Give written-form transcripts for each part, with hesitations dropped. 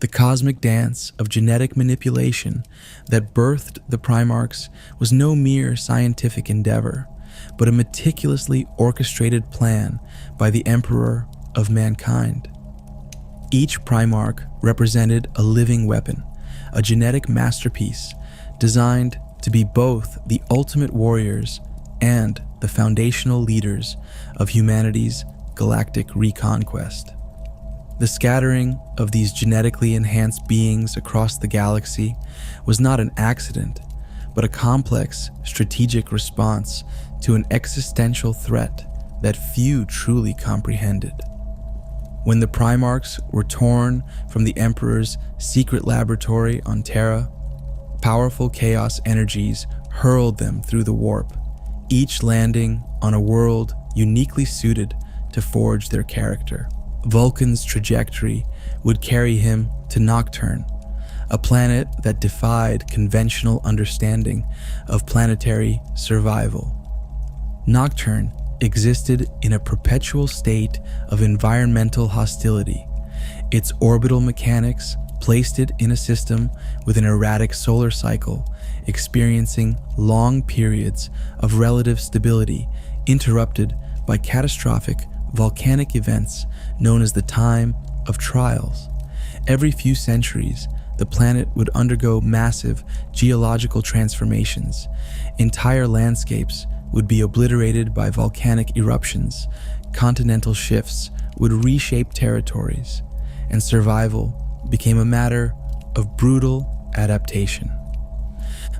The cosmic dance of genetic manipulation that birthed the Primarchs was no mere scientific endeavor, but a meticulously orchestrated plan by the Emperor of mankind. Each Primarch represented a living weapon, a genetic masterpiece designed to be both the ultimate warriors and the foundational leaders of humanity's galactic reconquest. The scattering of these genetically enhanced beings across the galaxy was not an accident, but a complex strategic response to an existential threat that few truly comprehended. When the Primarchs were torn from the Emperor's secret laboratory on Terra, powerful chaos energies hurled them through the warp, each landing on a world uniquely suited to forge their character. Vulkan's trajectory would carry him to Nocturne, a planet that defied conventional understanding of planetary survival. Nocturne existed in a perpetual state of environmental hostility. Its orbital mechanics placed it in a system with an erratic solar cycle, experiencing long periods of relative stability interrupted by catastrophic volcanic events known as the Time of Trials. Every few centuries, the planet would undergo massive geological transformations. Entire landscapes would be obliterated by volcanic eruptions, continental shifts would reshape territories, and survival became a matter of brutal adaptation.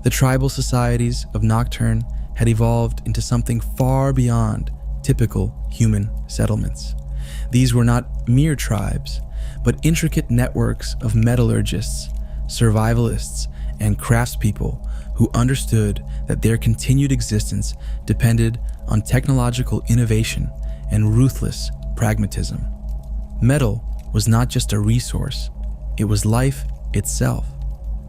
The tribal societies of Nocturne had evolved into something far beyond typical human settlements. These were not mere tribes, but intricate networks of metallurgists, survivalists, and craftspeople who understood that their continued existence depended on technological innovation and ruthless pragmatism. Metal was not just a resource, it was life itself.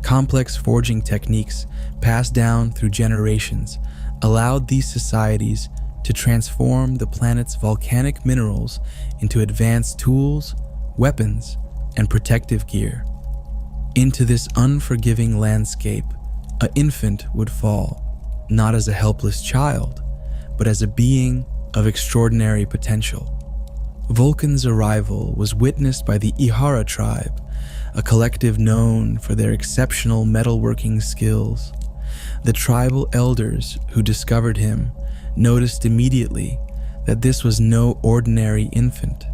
Complex forging techniques passed down through generations allowed these societies to transform the planet's volcanic minerals into advanced tools, weapons, and protective gear. Into this unforgiving landscape, an infant would fall, not as a helpless child, but as a being of extraordinary potential. Vulkan's arrival was witnessed by the Ihara tribe, a collective known for their exceptional metalworking skills. The tribal elders who discovered him noticed immediately that this was no ordinary infant.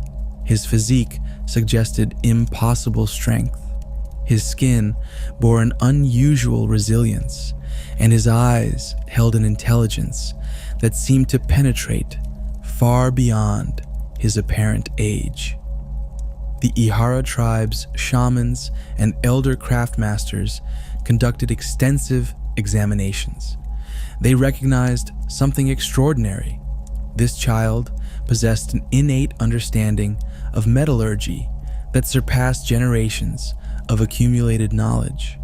His physique suggested impossible strength. His skin bore an unusual resilience, and his eyes held an intelligence that seemed to penetrate far beyond his apparent age. The Ihara tribe's shamans and elder craftmasters conducted extensive examinations. They recognized something extraordinary. This child possessed an innate understanding of metallurgy that surpassed generations of accumulated knowledge.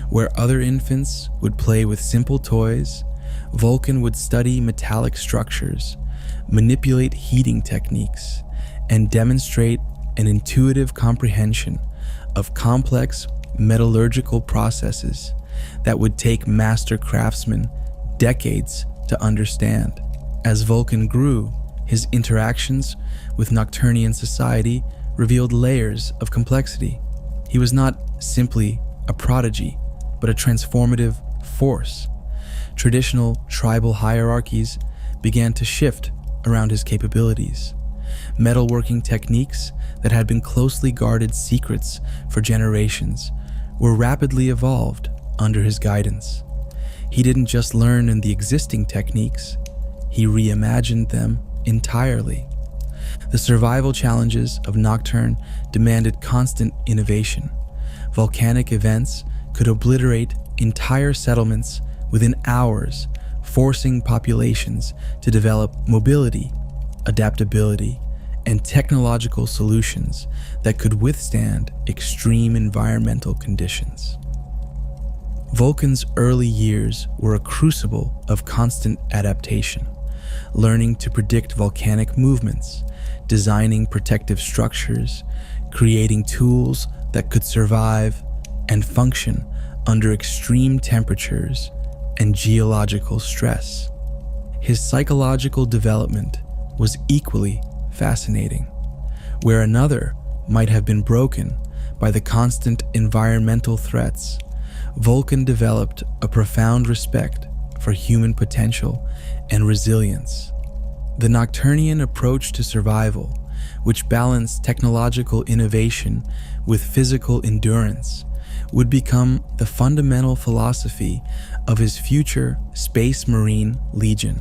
Where other infants would play with simple toys, Vulkan would study metallic structures, manipulate heating techniques, and demonstrate an intuitive comprehension of complex metallurgical processes that would take master craftsmen decades to understand. As Vulkan grew, his interactions with Nocturnian society revealed layers of complexity. He was not simply a prodigy, but a transformative force. Traditional tribal hierarchies began to shift around his capabilities. Metalworking techniques that had been closely guarded secrets for generations were rapidly evolved under his guidance. He didn't just learn in the existing techniques, he reimagined them entirely. The survival challenges of Nocturne demanded constant innovation. Volcanic events could obliterate entire settlements within hours, forcing populations to develop mobility, adaptability, and technological solutions that could withstand extreme environmental conditions. Vulkan's early years were a crucible of constant adaptation, learning to predict volcanic movements, designing protective structures, creating tools that could survive and function under extreme temperatures and geological stress. His psychological development was equally fascinating. Where another might have been broken by the constant environmental threats, Vulkan developed a profound respect for human potential and resilience. The Nocturnian approach to survival, which balanced technological innovation with physical endurance, would become the fundamental philosophy of his future Space Marine Legion.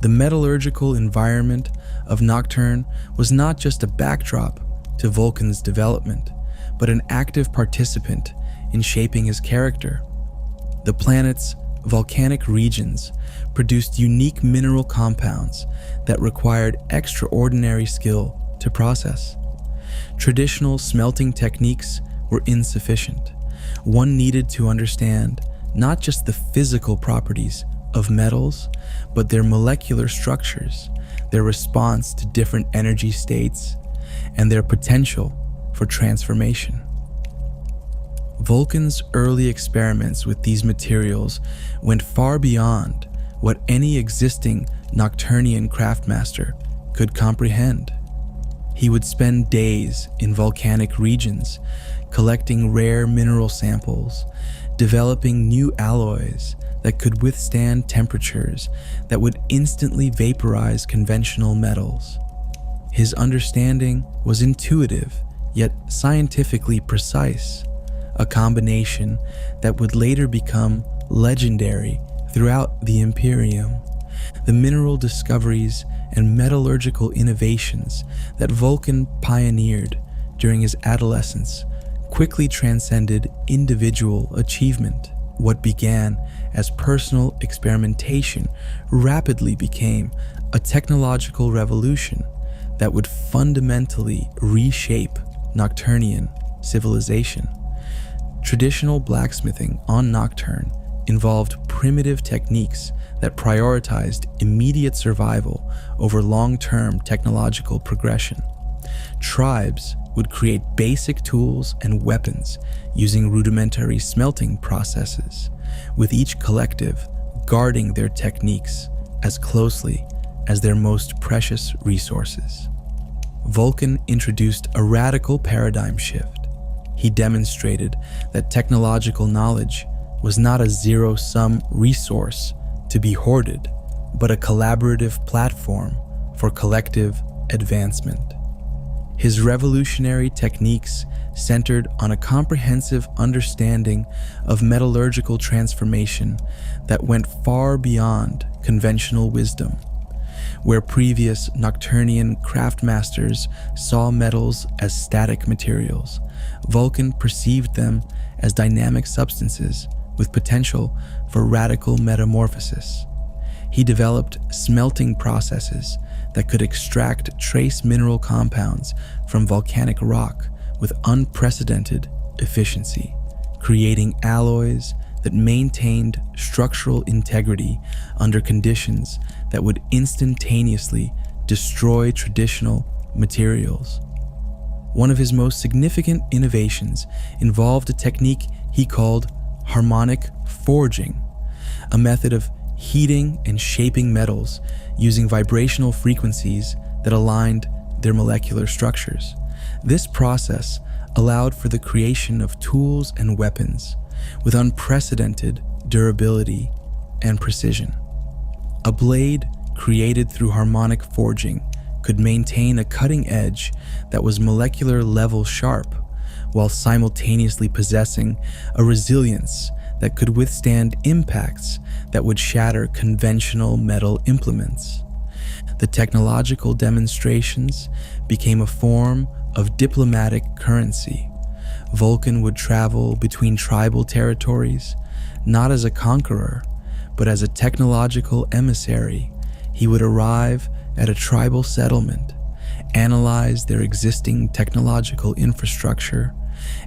The metallurgical environment of Nocturne was not just a backdrop to Vulkan's development, but an active participant in shaping his character. The planet's volcanic regions produced unique mineral compounds that required extraordinary skill to process. Traditional smelting techniques were insufficient. One needed to understand not just the physical properties of metals, but their molecular structures, their response to different energy states, and their potential for transformation. Vulkan's early experiments with these materials went far beyond what any existing Nocturnian craftmaster could comprehend. He would spend days in volcanic regions, collecting rare mineral samples, developing new alloys that could withstand temperatures that would instantly vaporize conventional metals. His understanding was intuitive, yet scientifically precise, a combination that would later become legendary throughout the Imperium. The mineral discoveries and metallurgical innovations that Vulkan pioneered during his adolescence quickly transcended individual achievement. What began as personal experimentation rapidly became a technological revolution that would fundamentally reshape Nocturnian civilization. Traditional blacksmithing on Nocturne involved primitive techniques that prioritized immediate survival over long-term technological progression. Tribes would create basic tools and weapons using rudimentary smelting processes, with each collective guarding their techniques as closely as their most precious resources. Vulkan introduced a radical paradigm shift. He demonstrated that technological knowledge was not a zero-sum resource to be hoarded, but a collaborative platform for collective advancement. His revolutionary techniques centered on a comprehensive understanding of metallurgical transformation that went far beyond conventional wisdom. Where previous Nocturnian craftmasters saw metals as static materials, Vulkan perceived them as dynamic substances with potential for radical metamorphosis. He developed smelting processes that could extract trace mineral compounds from volcanic rock with unprecedented efficiency, creating alloys that maintained structural integrity under conditions that would instantaneously destroy traditional materials. One of his most significant innovations involved a technique he called harmonic forging, a method of heating and shaping metals using vibrational frequencies that aligned their molecular structures. This process allowed for the creation of tools and weapons with unprecedented durability and precision. A blade created through harmonic forging could maintain a cutting edge that was molecular level sharp, while simultaneously possessing a resilience that could withstand impacts that would shatter conventional metal implements. The technological demonstrations became a form of diplomatic currency. Vulkan would travel between tribal territories, not as a conqueror, but as a technological emissary. He would arrive at a tribal settlement, analyze their existing technological infrastructure,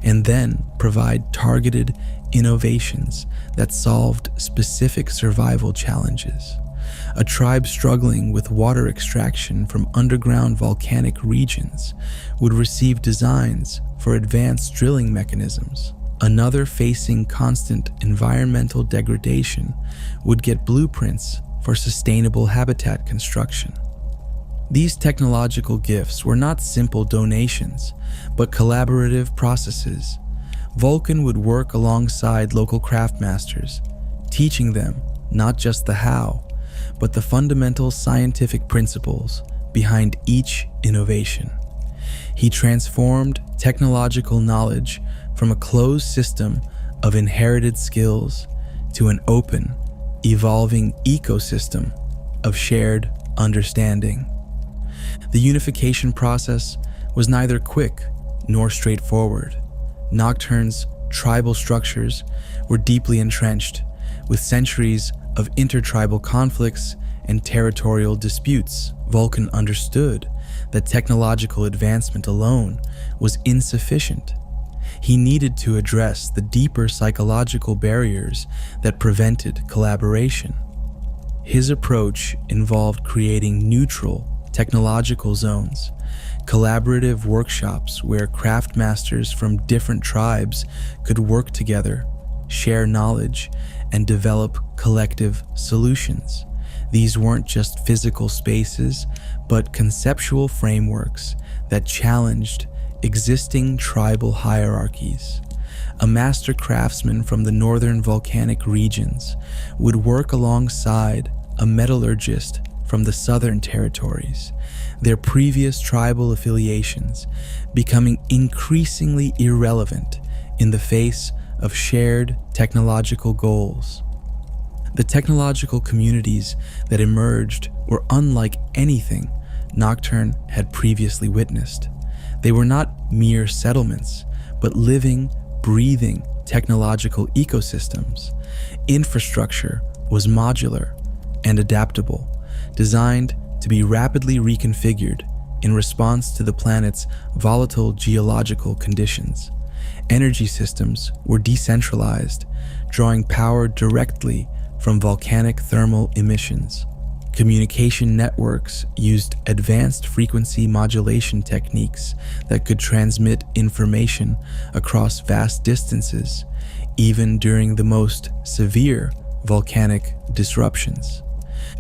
and then provide targeted innovations that solved specific survival challenges. A tribe struggling with water extraction from underground volcanic regions would receive designs for advanced drilling mechanisms. Another facing constant environmental degradation would get blueprints for sustainable habitat construction. These technological gifts were not simple donations, but collaborative processes. Vulkan would work alongside local craftmasters, teaching them not just the how, but the fundamental scientific principles behind each innovation. He transformed technological knowledge from a closed system of inherited skills to an open, evolving ecosystem of shared understanding. The unification process was neither quick nor straightforward. Nocturne's tribal structures were deeply entrenched, with centuries of intertribal conflicts and territorial disputes. Vulkan understood that technological advancement alone was insufficient. He needed to address the deeper psychological barriers that prevented collaboration. His approach involved creating neutral technological zones, collaborative workshops where craftmasters from different tribes could work together, share knowledge, and develop collective solutions. These weren't just physical spaces, but conceptual frameworks that challenged existing tribal hierarchies. A master craftsman from the northern volcanic regions would work alongside a metallurgist from the southern territories, their previous tribal affiliations becoming increasingly irrelevant in the face of shared technological goals. The technological communities that emerged were unlike anything Nocturne had previously witnessed. They were not mere settlements, but living, breathing technological ecosystems. Infrastructure was modular and adaptable, designed to be rapidly reconfigured in response to the planet's volatile geological conditions. Energy systems were decentralized, drawing power directly from volcanic thermal emissions. Communication networks used advanced frequency modulation techniques that could transmit information across vast distances, even during the most severe volcanic disruptions.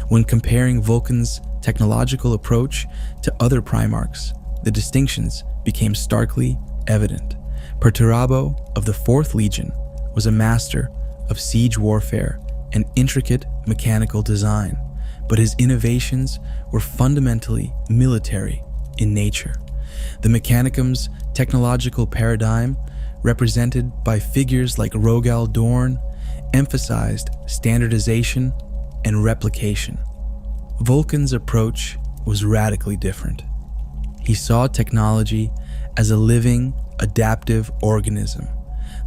When comparing Vulkan's technological approach to other Primarchs, the distinctions became starkly evident. Perturabo of the 4th Legion was a master of siege warfare and intricate mechanical design, but his innovations were fundamentally military in nature. The Mechanicum's technological paradigm, represented by figures like Rogal Dorn, emphasized standardization and replication. Vulkan's approach was radically different. He saw technology as a living, adaptive organism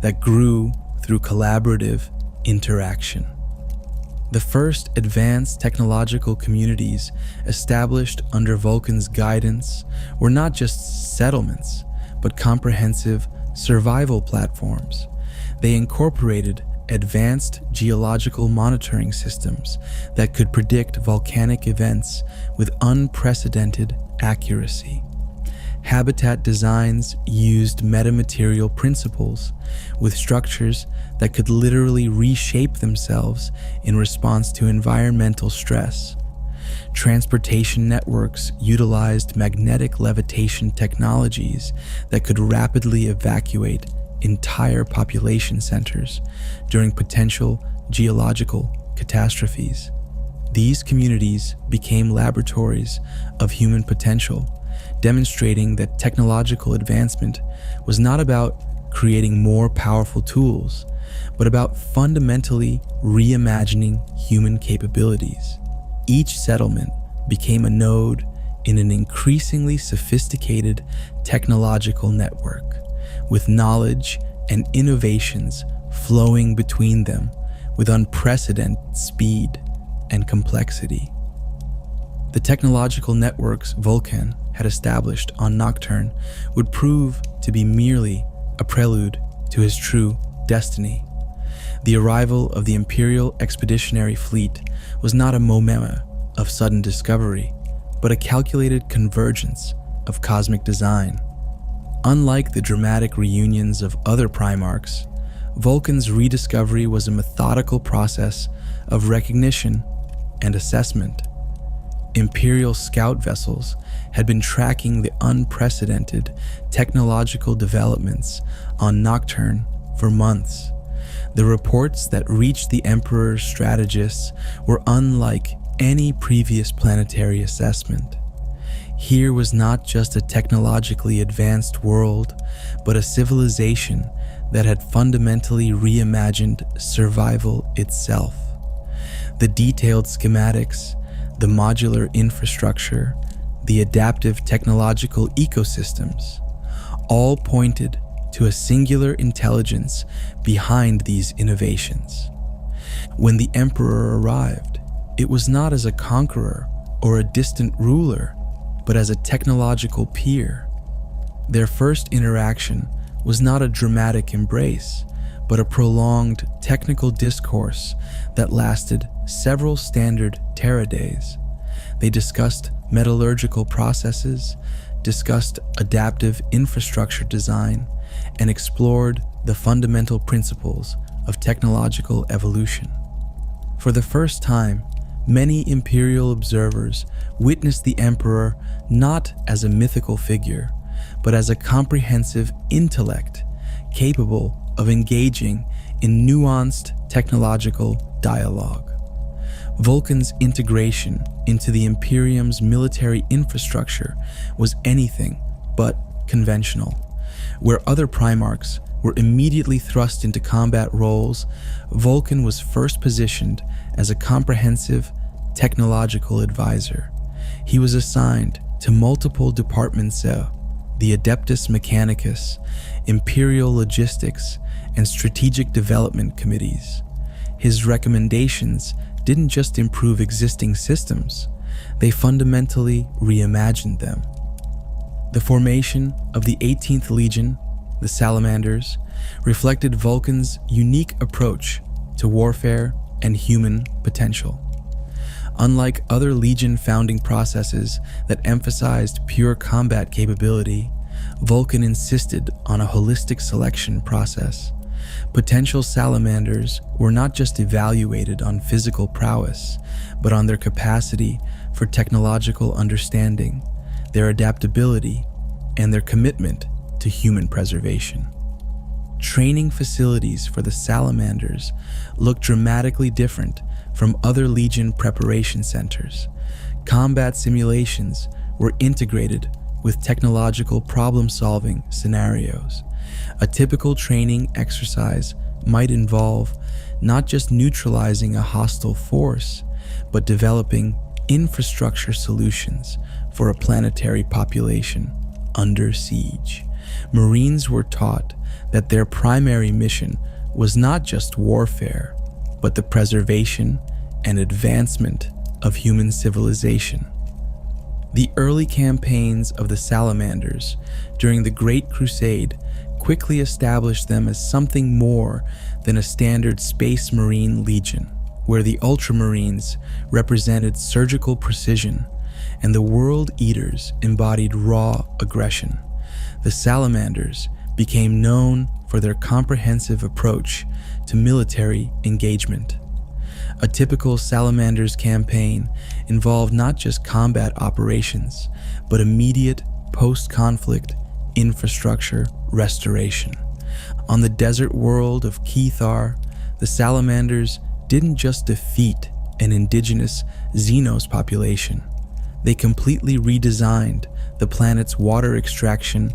that grew through collaborative interaction. The first advanced technological communities established under Vulkan's guidance were not just settlements, but comprehensive survival platforms. They incorporated advanced geological monitoring systems that could predict volcanic events with unprecedented accuracy. Habitat designs used metamaterial principles, with structures that could literally reshape themselves in response to environmental stress. Transportation networks utilized magnetic levitation technologies that could rapidly evacuate entire population centers during potential geological catastrophes. These communities became laboratories of human potential, demonstrating that technological advancement was not about creating more powerful tools, but about fundamentally reimagining human capabilities. Each settlement became a node in an increasingly sophisticated technological network, with knowledge and innovations flowing between them with unprecedented speed and complexity. The technological networks Vulkan had established on Nocturne would prove to be merely a prelude to his true destiny. The arrival of the Imperial Expeditionary Fleet was not a moment of sudden discovery, but a calculated convergence of cosmic design. Unlike the dramatic reunions of other Primarchs, Vulkan's rediscovery was a methodical process of recognition and assessment. Imperial scout vessels had been tracking the unprecedented technological developments on Nocturne for months. The reports that reached the Emperor's strategists were unlike any previous planetary assessment. Here was not just a technologically advanced world, but a civilization that had fundamentally reimagined survival itself. The detailed schematics, the modular infrastructure, the adaptive technological ecosystems, all pointed to a singular intelligence behind these innovations. When the Emperor arrived, it was not as a conqueror or a distant ruler, but as a technological peer. Their first interaction was not a dramatic embrace, but a prolonged technical discourse that lasted several standard Terra days. They discussed metallurgical processes, discussed adaptive infrastructure design, and explored the fundamental principles of technological evolution. For the first time, many Imperial observers witnessed the Emperor not as a mythical figure, but as a comprehensive intellect capable of engaging in nuanced technological dialogue. Vulkan's integration into the Imperium's military infrastructure was anything but conventional. Where other Primarchs were immediately thrust into combat roles, Vulkan was first positioned as a comprehensive technological advisor. He was assigned to multiple departments, the Adeptus Mechanicus, Imperial Logistics, and Strategic Development Committees. His recommendations didn't just improve existing systems, they fundamentally reimagined them. The formation of the 18th Legion, the Salamanders, reflected Vulkan's unique approach to warfare and human potential. Unlike other Legion founding processes that emphasized pure combat capability, Vulkan insisted on a holistic selection process. Potential Salamanders were not just evaluated on physical prowess, but on their capacity for technological understanding, their adaptability, and their commitment to human preservation. Training facilities for the Salamanders looked dramatically different from other Legion preparation centers. Combat simulations were integrated with technological problem-solving scenarios. A typical training exercise might involve not just neutralizing a hostile force, but developing infrastructure solutions for a planetary population under siege. Marines were taught that their primary mission was not just warfare, but the preservation and advancement of human civilization. The early campaigns of the Salamanders during the Great Crusade quickly established them as something more than a standard Space Marine Legion, where the Ultramarines represented surgical precision and the World Eaters embodied raw aggression. The Salamanders became known for their comprehensive approach to military engagement. A typical Salamanders campaign involved not just combat operations, but immediate post-conflict infrastructure restoration. On the desert world of Kethar, the Salamanders didn't just defeat an indigenous Xenos population. They completely redesigned the planet's water extraction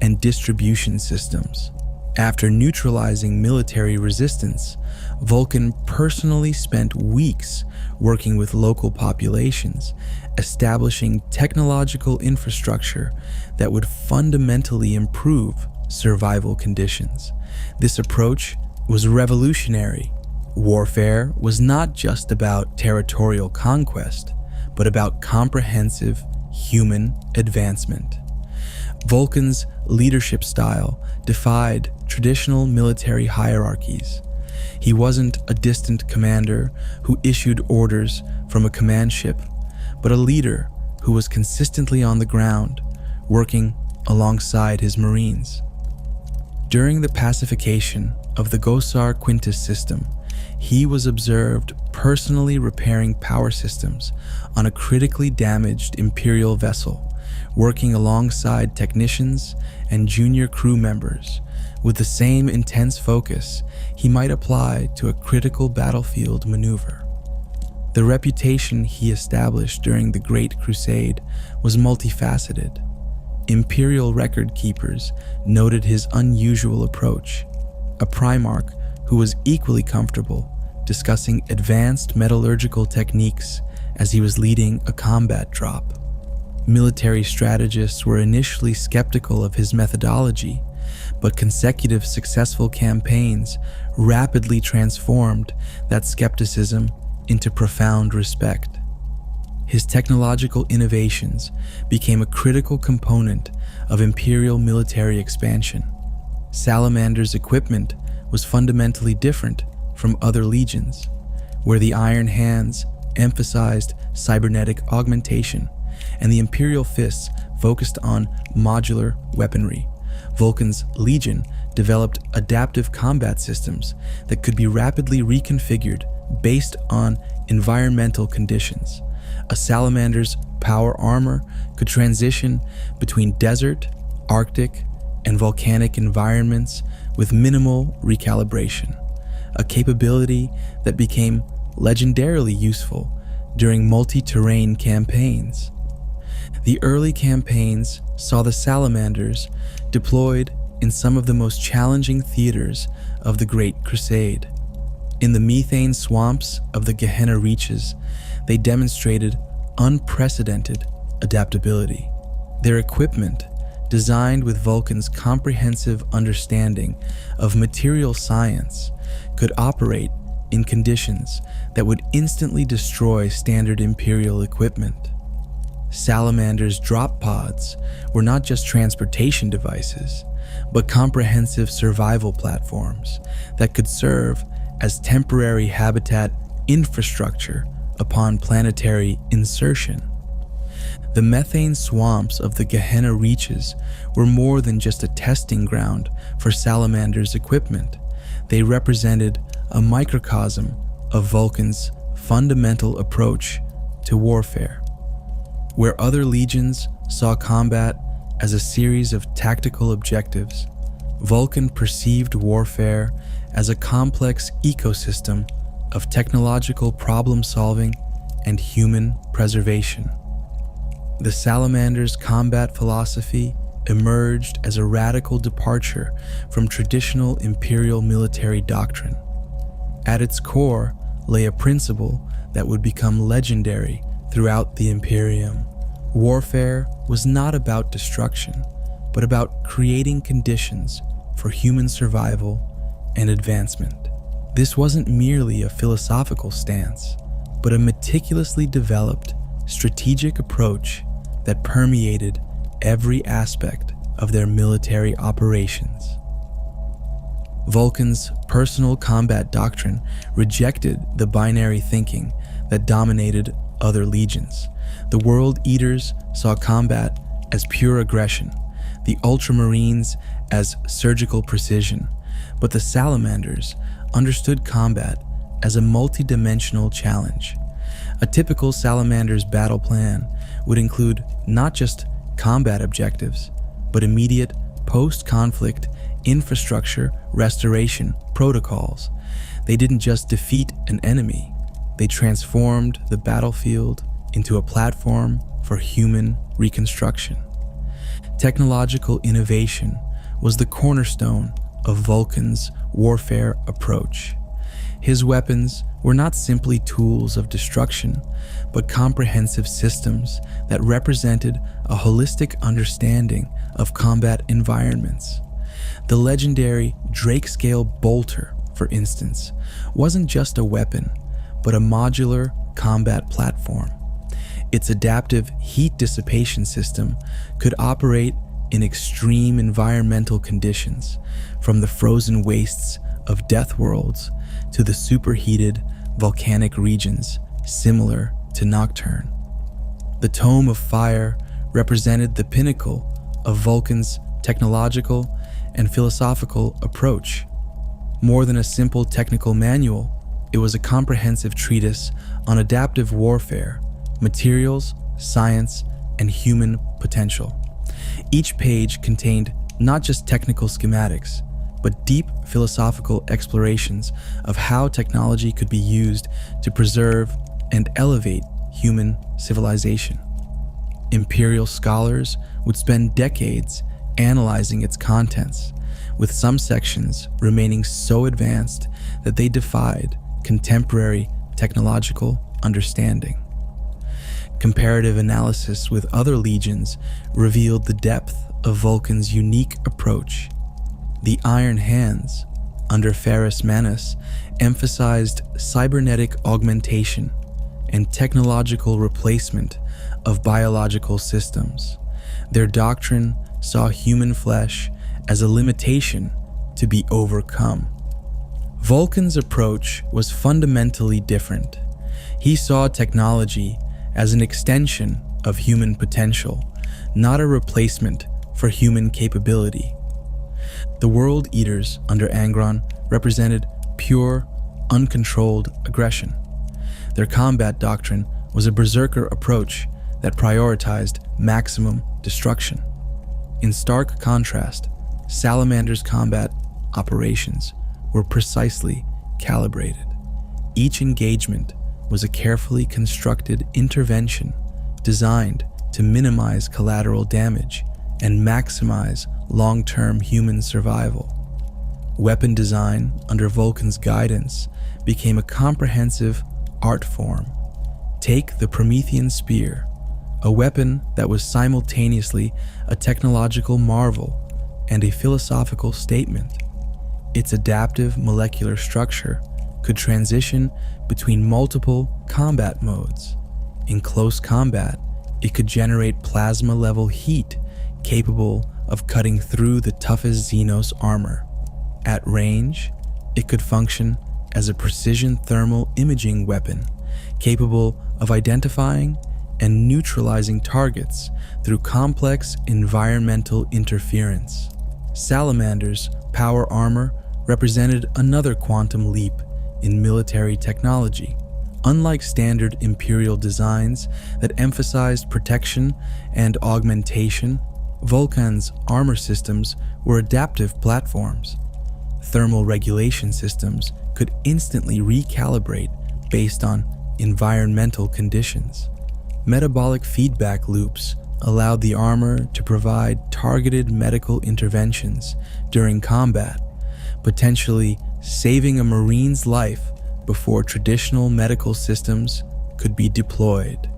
and distribution systems. After neutralizing military resistance, Vulkan personally spent weeks working with local populations, establishing technological infrastructure that would fundamentally improve survival conditions. This approach was revolutionary. Warfare was not just about territorial conquest, but about comprehensive human advancement. Vulkan's leadership style defied traditional military hierarchies. He wasn't a distant commander who issued orders from a command ship, but a leader who was consistently on the ground, working alongside his Marines. During the pacification of the Gosar Quintus system, he was observed personally repairing power systems on a critically damaged Imperial vessel, working alongside technicians and junior crew members with the same intense focus he might apply to a critical battlefield maneuver. The reputation he established during the Great Crusade was multifaceted. Imperial record keepers noted his unusual approach. A Primarch who was equally comfortable discussing advanced metallurgical techniques as he was leading a combat drop. Military strategists were initially skeptical of his methodology, but consecutive successful campaigns rapidly transformed that skepticism into profound respect. His technological innovations became a critical component of Imperial military expansion. Salamander's equipment was fundamentally different from other legions, where the Iron Hands emphasized cybernetic augmentation and the Imperial Fists focused on modular weaponry. Vulkan's Legion developed adaptive combat systems that could be rapidly reconfigured based on environmental conditions. A Salamander's power armor could transition between desert, Arctic, and volcanic environments with minimal recalibration, a capability that became legendarily useful during multi-terrain campaigns. The early campaigns saw the Salamanders deployed in some of the most challenging theaters of the Great Crusade. In the methane swamps of the Gehenna Reaches, they demonstrated unprecedented adaptability. Their equipment, designed with Vulkan's comprehensive understanding of material science, could operate in conditions that would instantly destroy standard Imperial equipment. Salamander's drop pods were not just transportation devices, but comprehensive survival platforms that could serve as temporary habitat infrastructure upon planetary insertion. The methane swamps of the Gehenna Reaches were more than just a testing ground for Salamander's equipment. They represented a microcosm of Vulkan's fundamental approach to warfare. Where other legions saw combat as a series of tactical objectives, Vulkan perceived warfare as a complex ecosystem of technological problem-solving and human preservation. The Salamander's combat philosophy emerged as a radical departure from traditional Imperial military doctrine. At its core lay a principle that would become legendary throughout the Imperium. Warfare was not about destruction, but about creating conditions for human survival and advancement. This wasn't merely a philosophical stance, but a meticulously developed strategic approach that permeated every aspect of their military operations. Vulkan's personal combat doctrine rejected the binary thinking that dominated other legions. The World Eaters saw combat as pure aggression, the Ultramarines as surgical precision, but the Salamanders understood combat as a multi-dimensional challenge. A typical Salamander's battle plan would include not just combat objectives, but immediate post-conflict infrastructure restoration protocols. They didn't just defeat an enemy, they transformed the battlefield into a platform for human reconstruction. Technological innovation was the cornerstone of Vulkan's warfare approach. His weapons were not simply tools of destruction, but comprehensive systems that represented a holistic understanding of combat environments. The legendary Drake-scale bolter, for instance, wasn't just a weapon, but a modular combat platform. Its adaptive heat dissipation system could operate in extreme environmental conditions, from the frozen wastes of death worlds to the superheated volcanic regions similar to Nocturne. The Tome of Fire represented the pinnacle of Vulkan's technological and philosophical approach. More than a simple technical manual, it was a comprehensive treatise on adaptive warfare, materials, science, and human potential. Each page contained not just technical schematics, but deep philosophical explorations of how technology could be used to preserve and elevate human civilization. Imperial scholars would spend decades analyzing its contents, with some sections remaining so advanced that they defied contemporary technological understanding. Comparative analysis with other legions revealed the depth of Vulkan's unique approach. The Iron Hands, under Ferrus Manus, emphasized cybernetic augmentation and technological replacement of biological systems. Their doctrine saw human flesh as a limitation to be overcome. Vulkan's approach was fundamentally different. He saw technology as an extension of human potential, not a replacement for human capability. The World Eaters under Angron represented pure, uncontrolled aggression. Their combat doctrine was a berserker approach that prioritized maximum destruction. In stark contrast, Salamanders' combat operations were precisely calibrated. Each engagement was a carefully constructed intervention designed to minimize collateral damage and maximize long-term human survival. Weapon design under Vulkan's guidance became a comprehensive art form. Take the Promethean spear, a weapon that was simultaneously a technological marvel and a philosophical statement. Its adaptive molecular structure could transition between multiple combat modes. In close combat, it could generate plasma-level heat capable of cutting through the toughest Xenos armor. At range, it could function as a precision thermal imaging weapon capable of identifying and neutralizing targets through complex environmental interference. Salamanders' power armor represented another quantum leap in military technology. Unlike standard Imperial designs that emphasized protection and augmentation, Vulkan's armor systems were adaptive platforms. Thermal regulation systems could instantly recalibrate based on environmental conditions. Metabolic feedback loops allowed the armor to provide targeted medical interventions during combat, potentially saving a Marine's life before traditional medical systems could be deployed.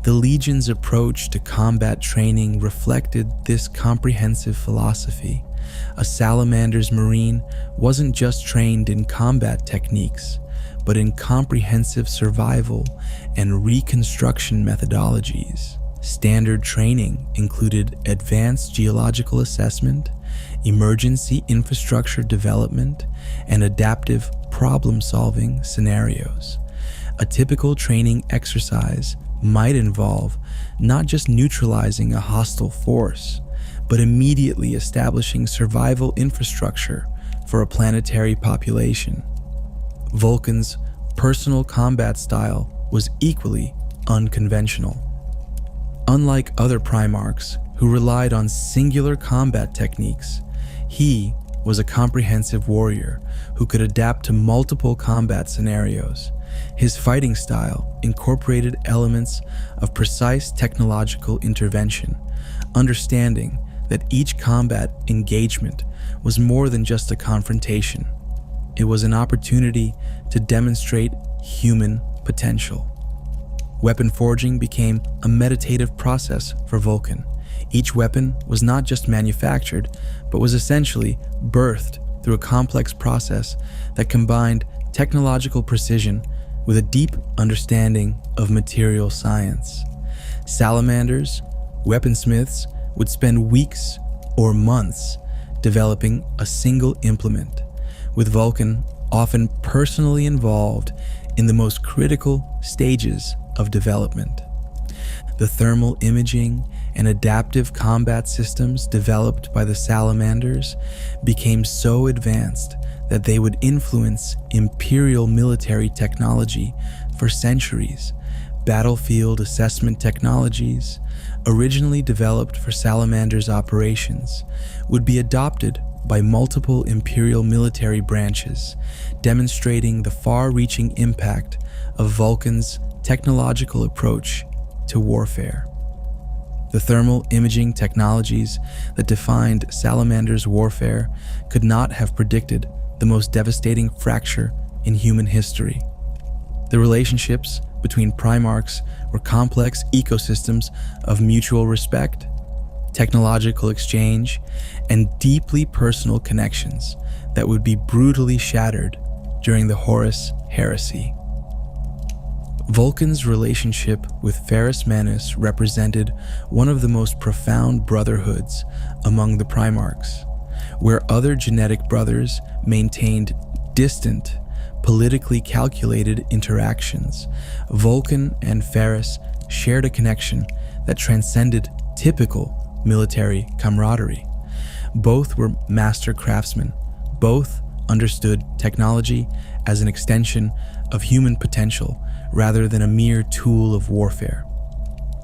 The Legion's approach to combat training reflected this comprehensive philosophy. A Salamander's Marine wasn't just trained in combat techniques, but in comprehensive survival and reconstruction methodologies. Standard training included advanced geological assessment, emergency infrastructure development, and adaptive problem-solving scenarios. A typical training exercise might involve not just neutralizing a hostile force, but immediately establishing survival infrastructure for a planetary population. Vulkan's personal combat style was equally unconventional. Unlike other Primarchs who relied on singular combat techniques, he was a comprehensive warrior who could adapt to multiple combat scenarios. His fighting style incorporated elements of precise technological intervention, understanding that each combat engagement was more than just a confrontation. It was an opportunity to demonstrate human potential. Weapon forging became a meditative process for Vulkan. Each weapon was not just manufactured, but was essentially birthed through a complex process that combined technological precision with a deep understanding of material science. Salamanders, weaponsmiths, would spend weeks or months developing a single implement, with Vulkan often personally involved in the most critical stages of development. The thermal imaging and adaptive combat systems developed by the Salamanders became so advanced that they would influence imperial military technology for centuries. Battlefield assessment technologies, originally developed for Salamanders operations, would be adopted by multiple imperial military branches, demonstrating the far-reaching impact of Vulkan's technological approach to warfare. The thermal imaging technologies that defined Salamanders' warfare could not have predicted the most devastating fracture in human history. The relationships between Primarchs were complex ecosystems of mutual respect, technological exchange, and deeply personal connections that would be brutally shattered during the Horus Heresy. Vulkan's relationship with Ferrus Manus represented one of the most profound brotherhoods among the Primarchs, where other genetic brothers maintained distant, politically calculated interactions. Vulkan and Ferrus shared a connection that transcended typical military camaraderie. Both were master craftsmen. Both understood technology as an extension of human potential rather than a mere tool of warfare.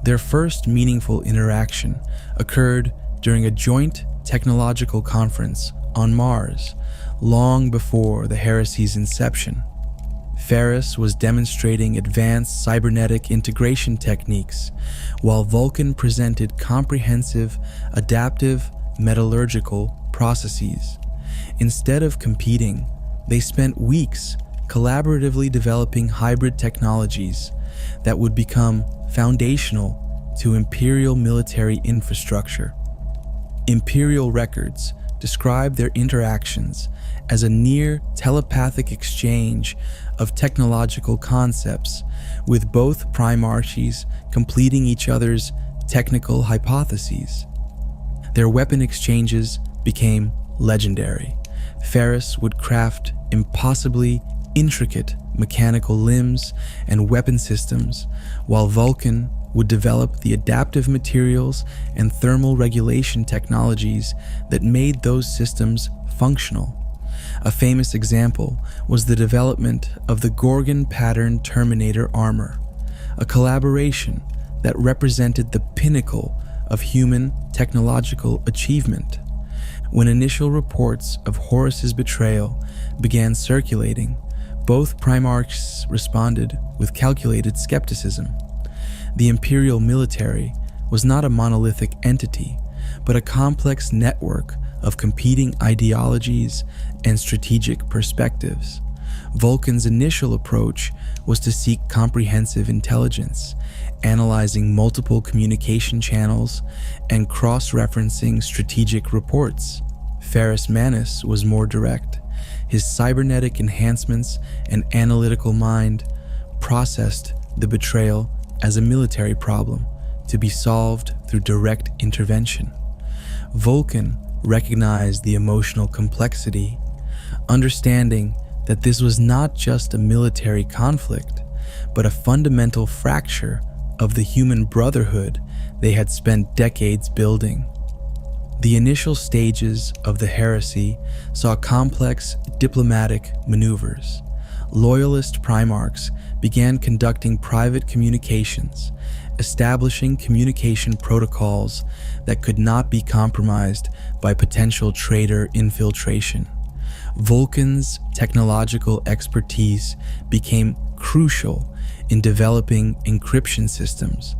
Their first meaningful interaction occurred during a joint technological conference on Mars, long before the heresy's inception. Ferrus was demonstrating advanced cybernetic integration techniques, while Vulkan presented comprehensive, adaptive metallurgical processes. Instead of competing, they spent weeks collaboratively developing hybrid technologies that would become foundational to imperial military infrastructure. Imperial records describe their interactions as a near telepathic exchange of technological concepts, with both primarchies completing each other's technical hypotheses. Their weapon exchanges became legendary. Ferrus would craft impossibly intricate mechanical limbs and weapon systems, while Vulkan would develop the adaptive materials and thermal regulation technologies that made those systems functional. A famous example was the development of the Gorgon pattern Terminator armor, a collaboration that represented the pinnacle of human technological achievement. When initial reports of Horus's betrayal began circulating, both Primarchs responded with calculated skepticism. The imperial military was not a monolithic entity, but a complex network of competing ideologies and strategic perspectives. Vulkan's initial approach was to seek comprehensive intelligence, analyzing multiple communication channels and cross-referencing strategic reports. Ferrus Manus was more direct. His cybernetic enhancements and analytical mind processed the betrayal as a military problem to be solved through direct intervention. Vulkan recognized the emotional complexity, understanding that this was not just a military conflict, but a fundamental fracture of the human brotherhood they had spent decades building. The initial stages of the heresy saw complex diplomatic maneuvers. Loyalist Primarchs began conducting private communications, establishing communication protocols that could not be compromised by potential traitor infiltration. Vulkan's technological expertise became crucial in developing encryption systems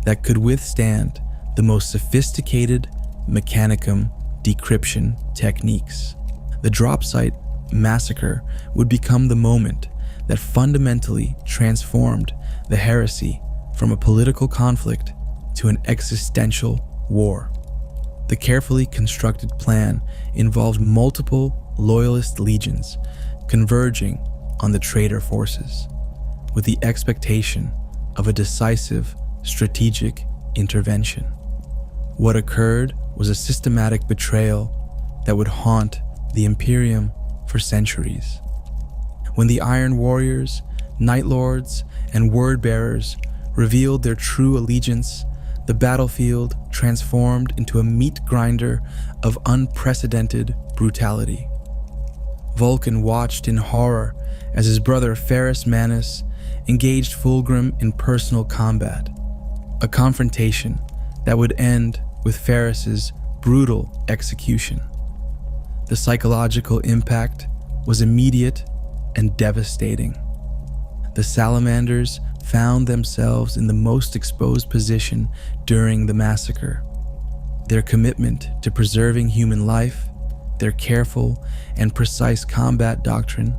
that could withstand the most sophisticated mechanicum decryption techniques. The drop site massacre would become the moment that fundamentally transformed the heresy from a political conflict to an existential war. The carefully constructed plan involved multiple loyalist legions converging on the traitor forces, with the expectation of a decisive strategic intervention. What occurred was a systematic betrayal that would haunt the Imperium for centuries. When the Iron Warriors, Night Lords, and Word Bearers revealed their true allegiance, the battlefield transformed into a meat grinder of unprecedented brutality. Vulkan watched in horror as his brother Ferrus Manus engaged Fulgrim in personal combat, a confrontation that would end with Ferrus's brutal execution. The psychological impact was immediate and devastating. The Salamanders found themselves in the most exposed position during the massacre. Their commitment to preserving human life, their careful and precise combat doctrine,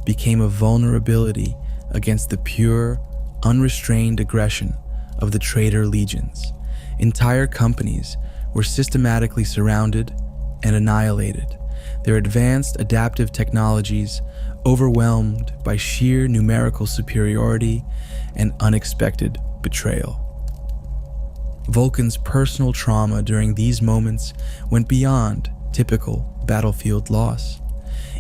became a vulnerability against the pure, unrestrained aggression of the traitor legions. Entire companies were systematically surrounded and annihilated, their advanced adaptive technologies overwhelmed by sheer numerical superiority and unexpected betrayal. Vulkan's personal trauma during these moments went beyond typical battlefield loss.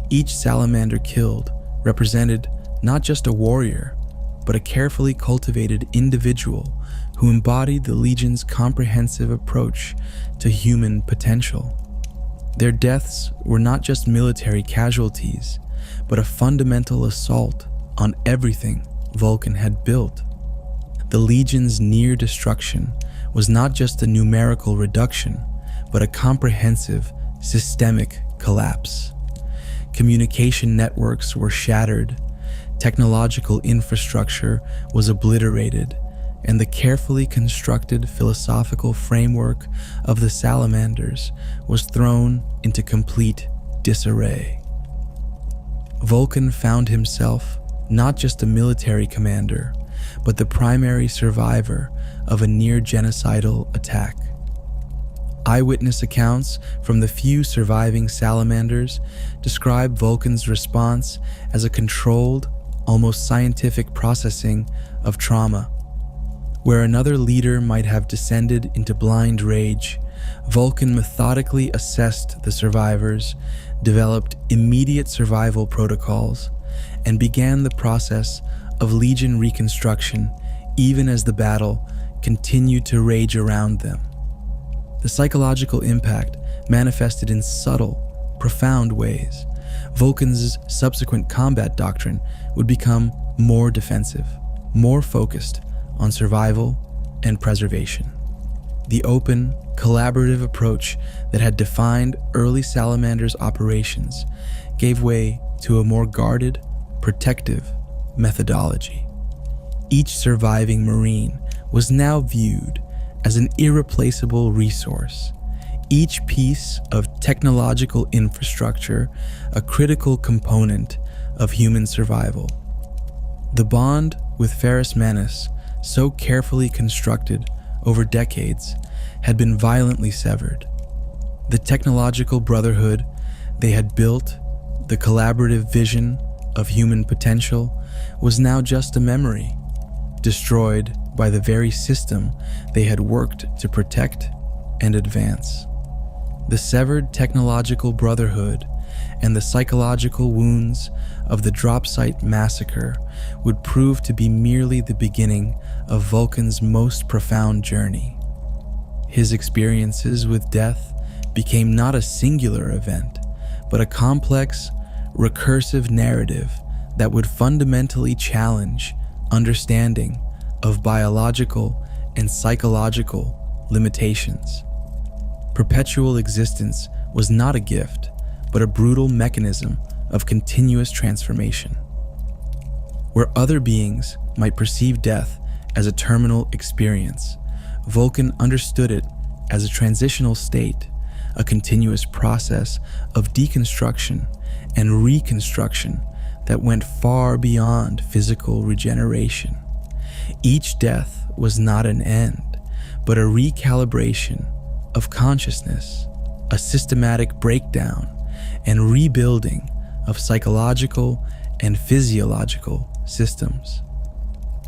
Each salamander killed represented not just a warrior, but a carefully cultivated individual who embodied the Legion's comprehensive approach to human potential. Their deaths were not just military casualties, but a fundamental assault on everything Vulkan had built. The Legion's near destruction was not just a numerical reduction, but a comprehensive, systemic collapse. Communication networks were shattered, technological infrastructure was obliterated, and the carefully constructed philosophical framework of the Salamanders was thrown into complete disarray. Vulkan found himself not just a military commander, but the primary survivor of a near-genocidal attack. Eyewitness accounts from the few surviving Salamanders describe Vulkan's response as a controlled, almost scientific processing of trauma. Where another leader might have descended into blind rage, Vulkan methodically assessed the survivors, developed immediate survival protocols, and began the process of Legion reconstruction even as the battle continued to rage around them. The psychological impact manifested in subtle, profound ways. Vulkan's subsequent combat doctrine would become more defensive, more focused on survival and preservation. The open, collaborative approach that had defined early Salamanders' operations gave way to a more guarded, protective methodology. Each surviving Marine was now viewed as an irreplaceable resource, each piece of technological infrastructure a critical component of human survival. The bond with Ferrus Manus, so carefully constructed over decades, had been violently severed. The technological brotherhood they had built, the collaborative vision of human potential, was now just a memory, destroyed by the very system they had worked to protect and advance. The severed technological brotherhood and the psychological wounds of the drop site massacre would prove to be merely the beginning of Vulkan's most profound journey. His experiences with death became not a singular event, but a complex, recursive narrative that would fundamentally challenge understanding of biological and psychological limitations. Perpetual existence was not a gift, but a brutal mechanism of continuous transformation. Where other beings might perceive death as a terminal experience, Vulkan understood it as a transitional state, a continuous process of deconstruction and reconstruction that went far beyond physical regeneration. Each death was not an end, but a recalibration of consciousness, a systematic breakdown and rebuilding of psychological and physiological systems.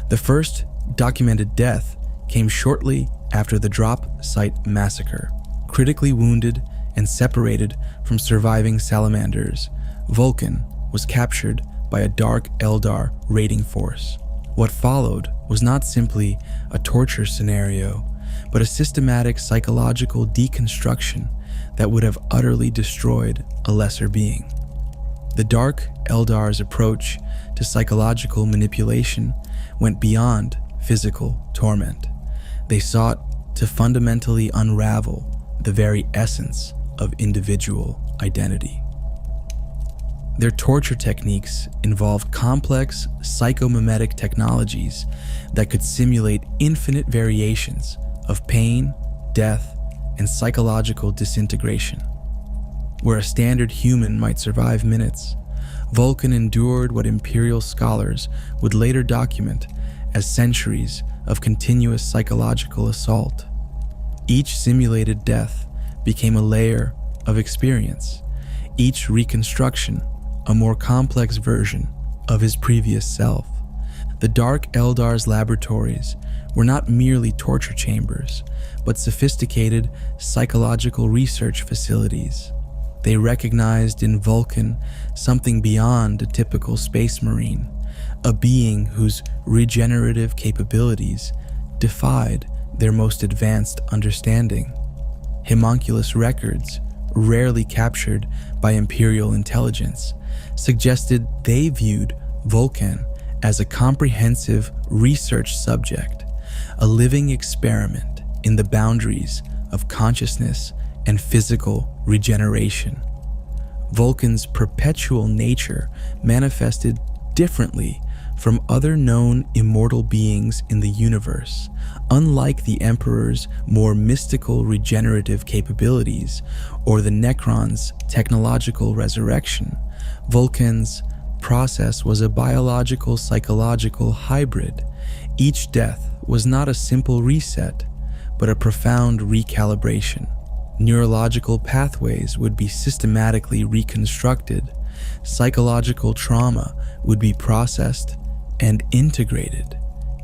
The first documented death came shortly after the drop site massacre. Critically wounded and separated from surviving Salamanders, Vulkan was captured by a dark Eldar raiding force. What followed was not simply a torture scenario, but a systematic psychological deconstruction that would have utterly destroyed a lesser being. The Dark Eldar's approach to psychological manipulation went beyond physical torment. They sought to fundamentally unravel the very essence of individual identity. Their torture techniques involved complex psychomimetic technologies that could simulate infinite variations of pain, death, and psychological disintegration. Where a standard human might survive minutes, Vulkan endured what Imperial scholars would later document as centuries of continuous psychological assault. Each simulated death became a layer of experience, each reconstruction a more complex version of his previous self. The Dark Eldar's laboratories were not merely torture chambers, but sophisticated psychological research facilities. They recognized in Vulkan something beyond a typical space marine, a being whose regenerative capabilities defied their most advanced understanding. Homunculus records, rarely captured by Imperial intelligence, suggested they viewed Vulkan as a comprehensive research subject, a living experiment in the boundaries of consciousness and physical regeneration. Vulkan's perpetual nature manifested differently from other known immortal beings in the universe. Unlike the Emperor's more mystical regenerative capabilities or the Necron's technological resurrection, Vulkan's process was a biological-psychological hybrid. Each death was not a simple reset, but a profound recalibration. Neurological pathways would be systematically reconstructed, psychological trauma would be processed and integrated,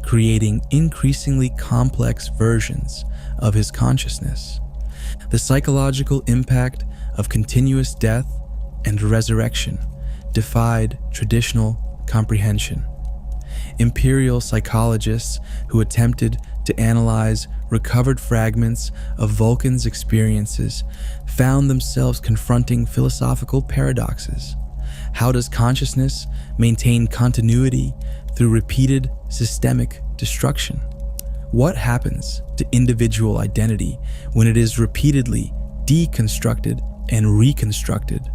creating increasingly complex versions of his consciousness. The psychological impact of continuous death and resurrection defied traditional comprehension. Imperial psychologists who attempted to analyze recovered fragments of Vulkan's experiences found themselves confronting philosophical paradoxes. How does consciousness maintain continuity through repeated systemic destruction? What happens to individual identity when it is repeatedly deconstructed and reconstructed?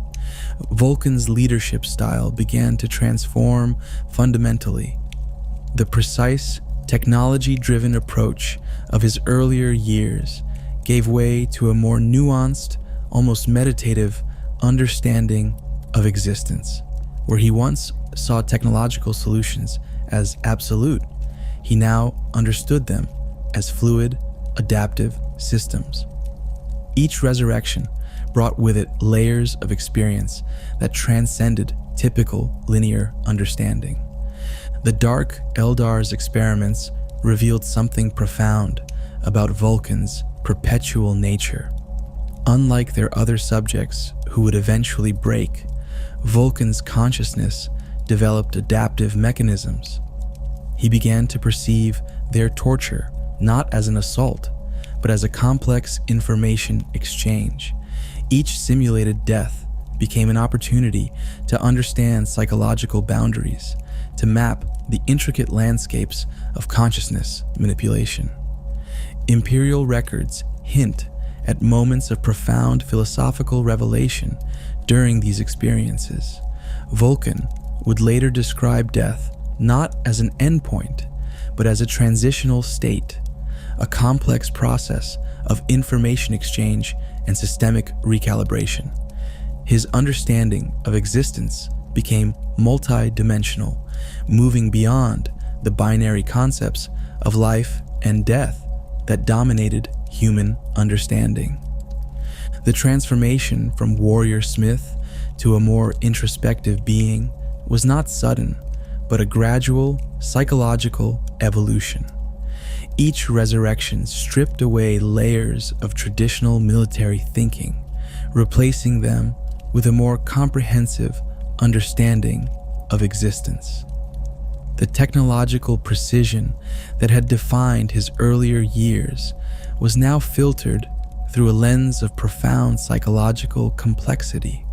Vulkan's leadership style began to transform fundamentally. The precise, technology-driven approach of his earlier years gave way to a more nuanced, almost meditative understanding of existence. Where he once saw technological solutions as absolute, he now understood them as fluid, adaptive systems. Each resurrection brought with it layers of experience that transcended typical linear understanding. The Dark Eldar's experiments revealed something profound about Vulkan's perpetual nature. Unlike their other subjects who would eventually break, Vulkan's consciousness developed adaptive mechanisms. He began to perceive their torture not as an assault, but as a complex information exchange. Each simulated death became an opportunity to understand psychological boundaries, to map the intricate landscapes of consciousness manipulation. Imperial records hint at moments of profound philosophical revelation during these experiences. Vulkan would later describe death not as an endpoint, but as a transitional state, a complex process of information exchange and systemic recalibration. His understanding of existence became multi-dimensional, moving beyond the binary concepts of life and death that dominated human understanding. The transformation from warrior smith to a more introspective being was not sudden, but a gradual psychological evolution. Each resurrection stripped away layers of traditional military thinking, replacing them with a more comprehensive understanding of existence. The technological precision that had defined his earlier years was now filtered through a lens of profound psychological complexity.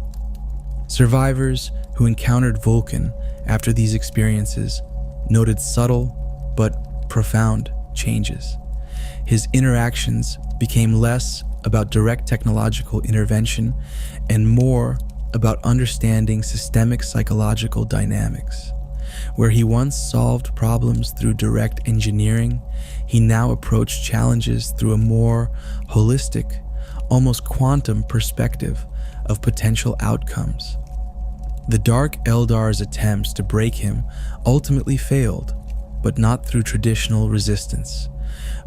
Survivors who encountered Vulkan after these experiences noted subtle but profound changes. His interactions became less about direct technological intervention and more about understanding systemic psychological dynamics. Where he once solved problems through direct engineering, he now approached challenges through a more holistic, almost quantum perspective of potential outcomes. The Dark Eldar's attempts to break him ultimately failed, but not through traditional resistance.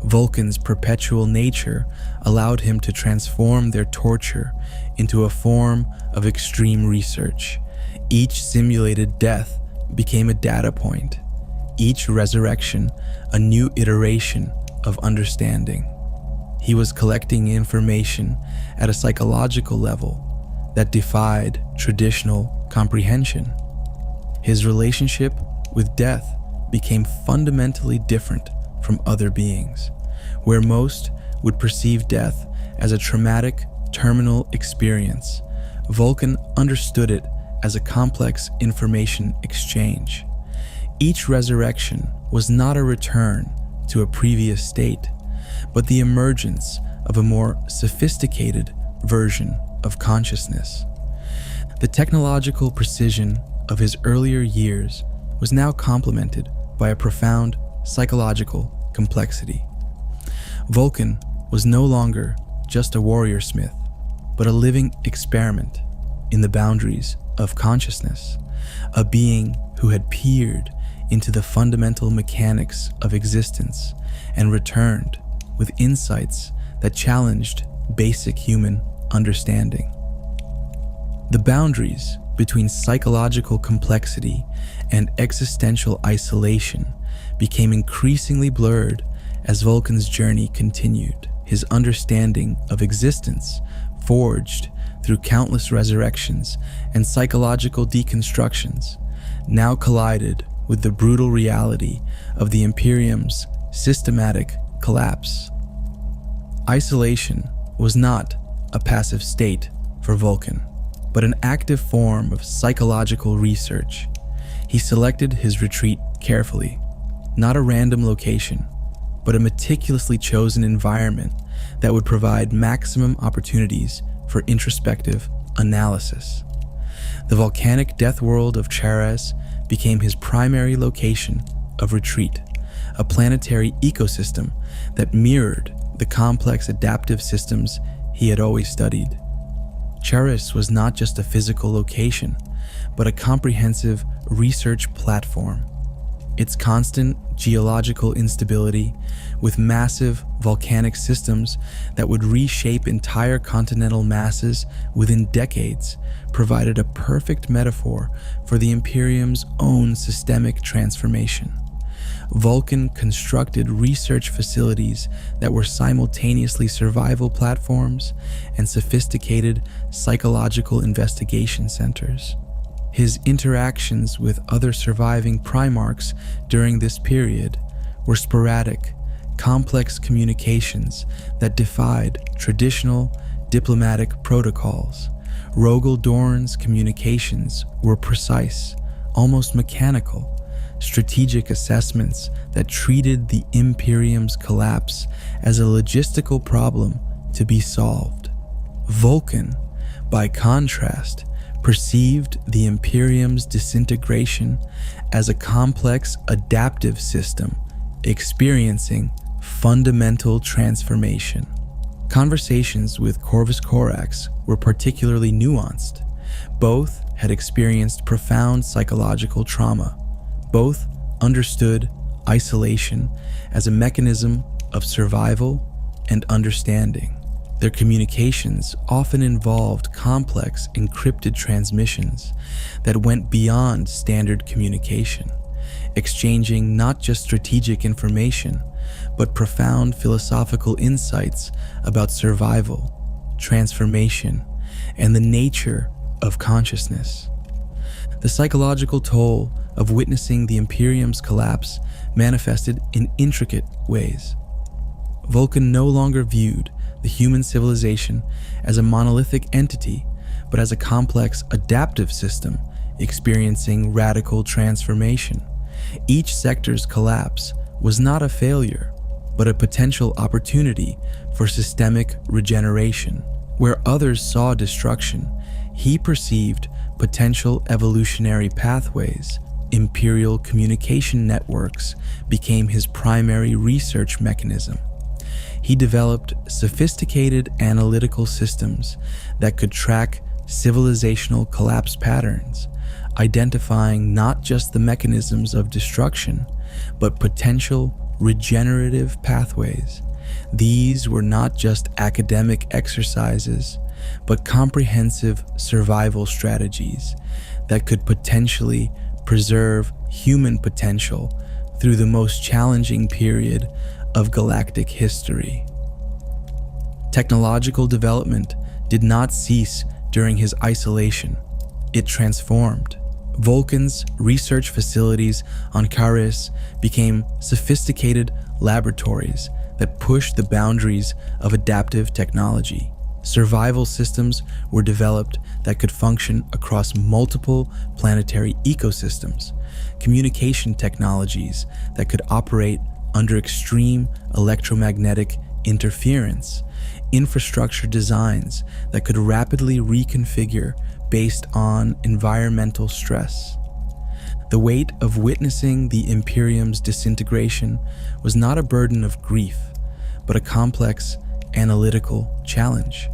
Vulkan's perpetual nature allowed him to transform their torture into a form of extreme research. Each simulated death became a data point, each resurrection a new iteration of understanding. He was collecting information at a psychological level that defied traditional comprehension. His relationship with death became fundamentally different from other beings, where most would perceive death as a traumatic, terminal experience. Vulkan understood it as a complex information exchange. Each resurrection was not a return to a previous state, but the emergence of a more sophisticated version of consciousness. The technological precision of his earlier years was now complemented by a profound psychological complexity. Vulkan was no longer just a warrior smith, but a living experiment in the boundaries of consciousness, a being who had peered into the fundamental mechanics of existence and returned with insights that challenged basic human understanding. The boundaries between psychological complexity and existential isolation became increasingly blurred as Vulkan's journey continued. His understanding of existence, forged through countless resurrections and psychological deconstructions, now collided with the brutal reality of the Imperium's systematic collapse. Isolation was not a passive state for Vulkan, but an active form of psychological research. He selected his retreat carefully, not a random location, but a meticulously chosen environment that would provide maximum opportunities for introspective analysis. The volcanic death world of Charaz became his primary location of retreat, a planetary ecosystem that mirrored the complex adaptive systems he had always studied. Charaz was not just a physical location, but a comprehensive research platform. Its constant geological instability, with massive volcanic systems that would reshape entire continental masses within decades, provided a perfect metaphor for the Imperium's own systemic transformation. Vulkan constructed research facilities that were simultaneously survival platforms and sophisticated psychological investigation centers. His interactions with other surviving Primarchs during this period were sporadic, complex communications that defied traditional diplomatic protocols. Rogel Dorn's communications were precise, almost mechanical, strategic assessments that treated the Imperium's collapse as a logistical problem to be solved. Vulkan, by contrast, perceived the Imperium's disintegration as a complex adaptive system experiencing fundamental transformation. Conversations with Corvus Corax were particularly nuanced. Both had experienced profound psychological trauma. Both understood isolation as a mechanism of survival and understanding. Their communications often involved complex encrypted transmissions that went beyond standard communication, exchanging not just strategic information, but profound philosophical insights about survival, transformation, and the nature of consciousness. The psychological toll of witnessing the Imperium's collapse manifested in intricate ways. Vulkan no longer viewed the human civilization as a monolithic entity, but as a complex adaptive system experiencing radical transformation. Each sector's collapse was not a failure, but a potential opportunity for systemic regeneration. Where others saw destruction, he perceived potential evolutionary pathways. Imperial communication networks became his primary research mechanism. He developed sophisticated analytical systems that could track civilizational collapse patterns, identifying not just the mechanisms of destruction, but potential regenerative pathways. These were not just academic exercises, but comprehensive survival strategies that could potentially preserve human potential through the most challenging period of galactic history. Technological development did not cease during his isolation. It transformed. Vulkan's research facilities on Charis became sophisticated laboratories that pushed the boundaries of adaptive technology. Survival systems were developed that could function across multiple planetary ecosystems, communication technologies that could operate under extreme electromagnetic interference, infrastructure designs that could rapidly reconfigure based on environmental stress. The weight of witnessing the Imperium's disintegration was not a burden of grief, but a complex analytical challenge.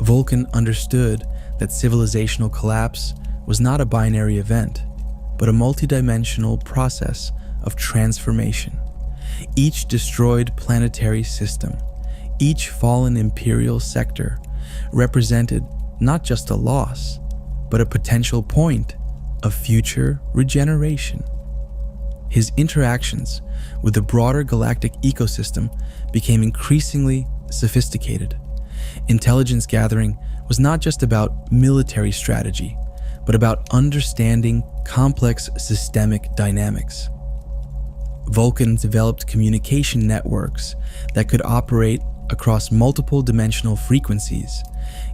Vulkan understood that civilizational collapse was not a binary event, but a multidimensional process of transformation. Each destroyed planetary system, each fallen imperial sector, represented not just a loss, but a potential point of future regeneration. His interactions with the broader galactic ecosystem became increasingly sophisticated. Intelligence gathering was not just about military strategy, but about understanding complex systemic dynamics. Vulkan developed communication networks that could operate across multiple dimensional frequencies,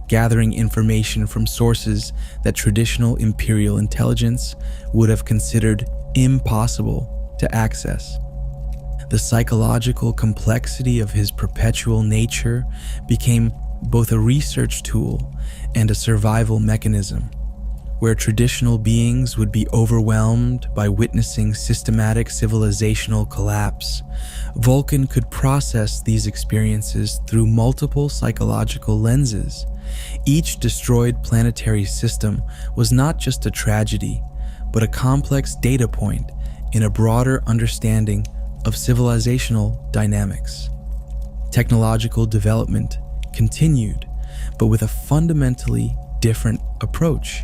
gathering information from sources that traditional Imperial intelligence would have considered impossible to access. The psychological complexity of his perpetual nature became both a research tool and a survival mechanism. Where traditional beings would be overwhelmed by witnessing systematic civilizational collapse, Vulkan could process these experiences through multiple psychological lenses. Each destroyed planetary system was not just a tragedy, but a complex data point in a broader understanding of civilizational dynamics. Technological development continued, but with a fundamentally different approach.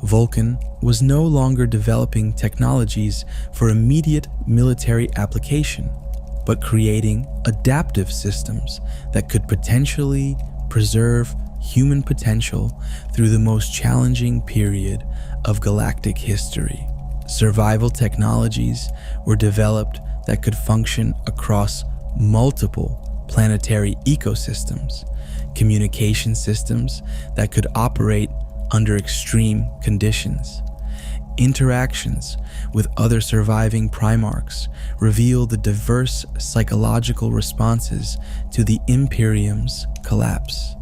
Vulkan was no longer developing technologies for immediate military application, but creating adaptive systems that could potentially preserve human potential through the most challenging period of galactic history. Survival technologies were developed that could function across multiple planetary ecosystems, communication systems that could operate under extreme conditions. Interactions with other surviving Primarchs reveal the diverse psychological responses to the Imperium's collapse.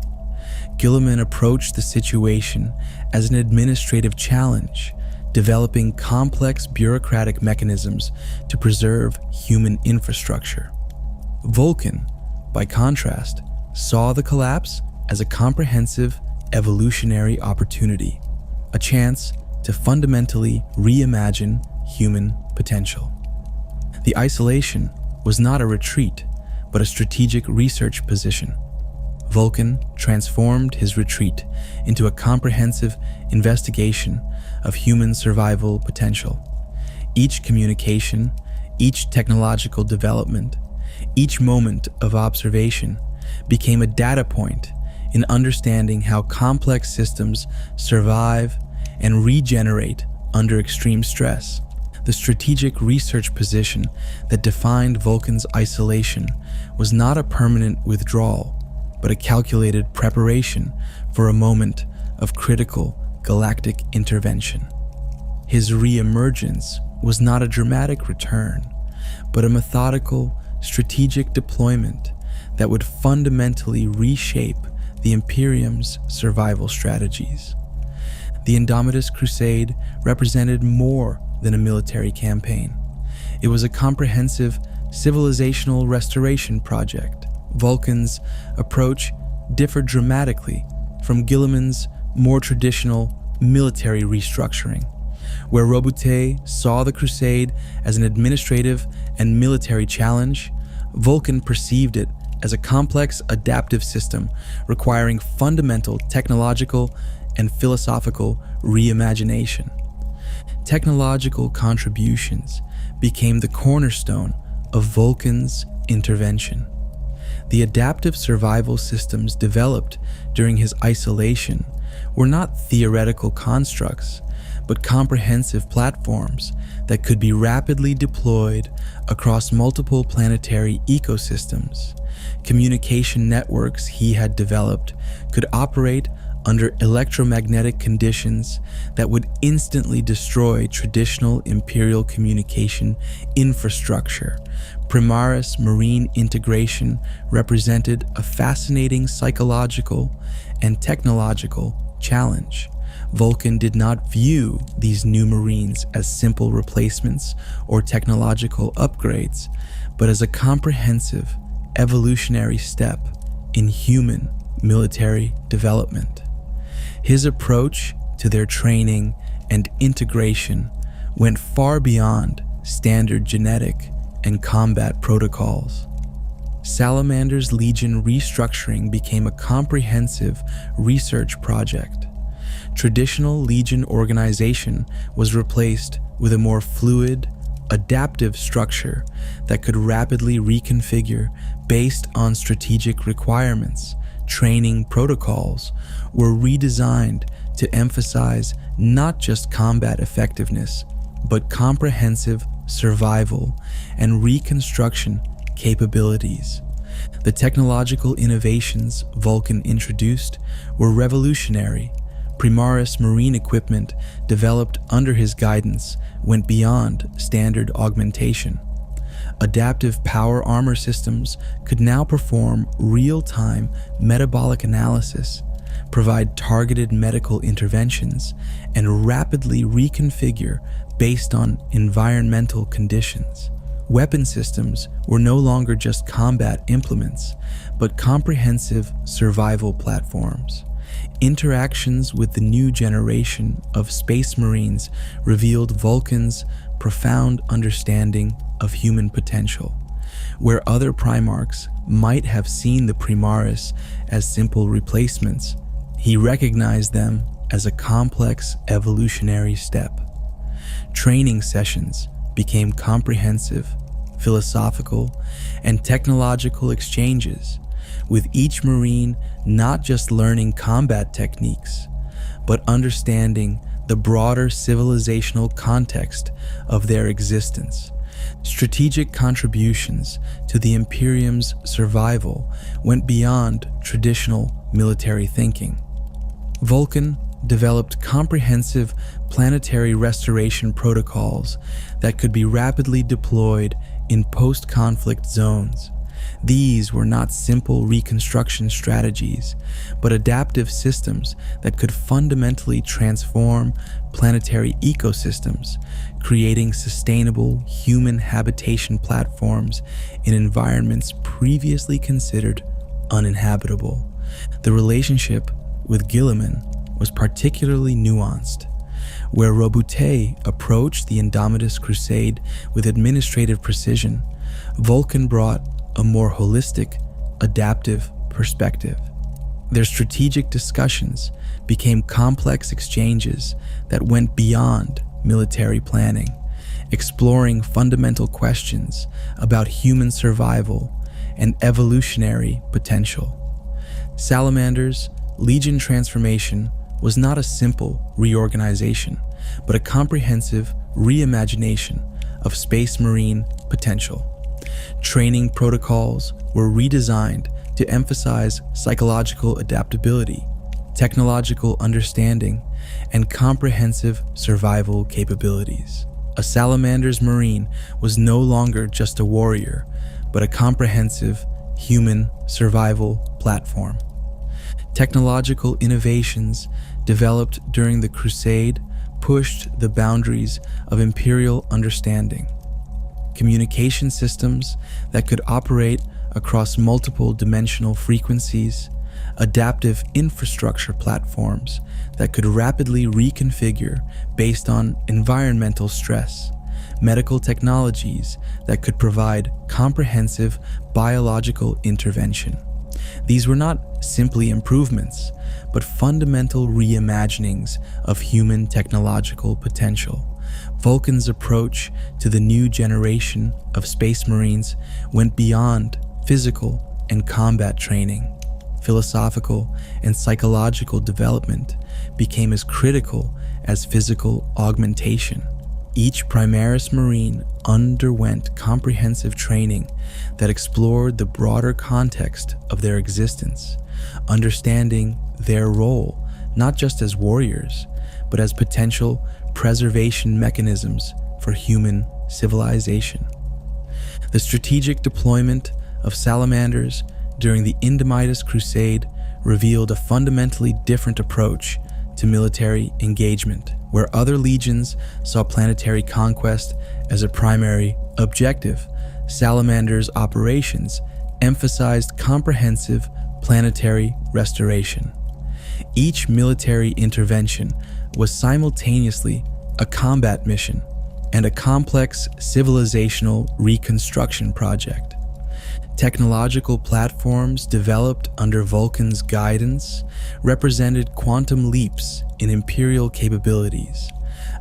Guilliman approached the situation as an administrative challenge, developing complex bureaucratic mechanisms to preserve human infrastructure. Vulkan, by contrast, saw the collapse as a comprehensive evolutionary opportunity, a chance to fundamentally reimagine human potential. The isolation was not a retreat, but a strategic research position. Vulkan transformed his retreat into a comprehensive investigation of human survival potential. Each communication, each technological development, each moment of observation became a data point in understanding how complex systems survive and regenerate under extreme stress. The strategic research position that defined Vulkan's isolation was not a permanent withdrawal, but a calculated preparation for a moment of critical galactic intervention. His re-emergence was not a dramatic return, but a methodical, strategic deployment that would fundamentally reshape the Imperium's survival strategies. The Great Crusade represented more than a military campaign. It was a comprehensive civilizational restoration project. Vulkan's approach differed dramatically from Guilliman's more traditional military restructuring, where Robute saw the Crusade as an administrative and military challenge. Vulkan perceived it as a complex adaptive system requiring fundamental technological and philosophical reimagination. Technological contributions became the cornerstone of Vulkan's intervention. The adaptive survival systems developed during his isolation were not theoretical constructs, but comprehensive platforms that could be rapidly deployed across multiple planetary ecosystems. Communication networks he had developed could operate under electromagnetic conditions that would instantly destroy traditional Imperial communication infrastructure. Primaris marine integration represented a fascinating psychological and technological challenge. Vulkan did not view these new marines as simple replacements or technological upgrades, but as a comprehensive evolutionary step in human military development. His approach to their training and integration went far beyond standard genetic and combat protocols. Salamander's Legion restructuring became a comprehensive research project. Traditional Legion organization was replaced with a more fluid, adaptive structure that could rapidly reconfigure based on strategic requirements. Training protocols were redesigned to emphasize not just combat effectiveness, but comprehensive survival and reconstruction capabilities. The technological innovations Vulkan introduced were revolutionary. Primaris marine equipment developed under his guidance went beyond standard augmentation. Adaptive power armor systems could now perform real-time metabolic analysis, provide targeted medical interventions, and rapidly reconfigure based on environmental conditions. Weapon systems were no longer just combat implements, but comprehensive survival platforms. Interactions with the new generation of Space Marines revealed Vulkan's profound understanding of human potential. Where other Primarchs might have seen the Primaris as simple replacements, he recognized them as a complex evolutionary step. Training sessions became comprehensive, philosophical, and technological exchanges, with each Marine not just learning combat techniques, but understanding the broader civilizational context of their existence. Strategic contributions to the Imperium's survival went beyond traditional military thinking. Vulkan developed comprehensive planetary restoration protocols that could be rapidly deployed in post-conflict zones. These were not simple reconstruction strategies, but adaptive systems that could fundamentally transform planetary ecosystems, creating sustainable human habitation platforms in environments previously considered uninhabitable. The relationship with Guilliman was particularly nuanced. Where Robute approached the Great Crusade with administrative precision, Vulkan brought a more holistic, adaptive perspective. Their strategic discussions became complex exchanges that went beyond military planning, exploring fundamental questions about human survival and evolutionary potential. Salamander's Legion transformation was not a simple reorganization, but a comprehensive reimagination of Space Marine potential. Training protocols were redesigned to emphasize psychological adaptability, technological understanding, and comprehensive survival capabilities. A Salamanders Marine was no longer just a warrior, but a comprehensive human survival platform. Technological innovations developed during the Crusade pushed the boundaries of Imperial understanding. Communication systems that could operate across multiple dimensional frequencies, adaptive infrastructure platforms that could rapidly reconfigure based on environmental stress, medical technologies that could provide comprehensive biological intervention. These were not simply improvements, but fundamental reimaginings of human technological potential. Vulkan's approach to the new generation of Space Marines went beyond physical and combat training. Philosophical and psychological development became as critical as physical augmentation. Each Primaris Marine underwent comprehensive training that explored the broader context of their existence, understanding their role not just as warriors, but as potential preservation mechanisms for human civilization. The strategic deployment of Salamanders during the Great Crusade revealed a fundamentally different approach to military engagement, where other legions saw planetary conquest as a primary objective. Salamanders' operations emphasized comprehensive planetary restoration. Each military intervention was simultaneously a combat mission and a complex civilizational reconstruction project. Technological platforms developed under Vulkan's guidance represented quantum leaps in Imperial capabilities.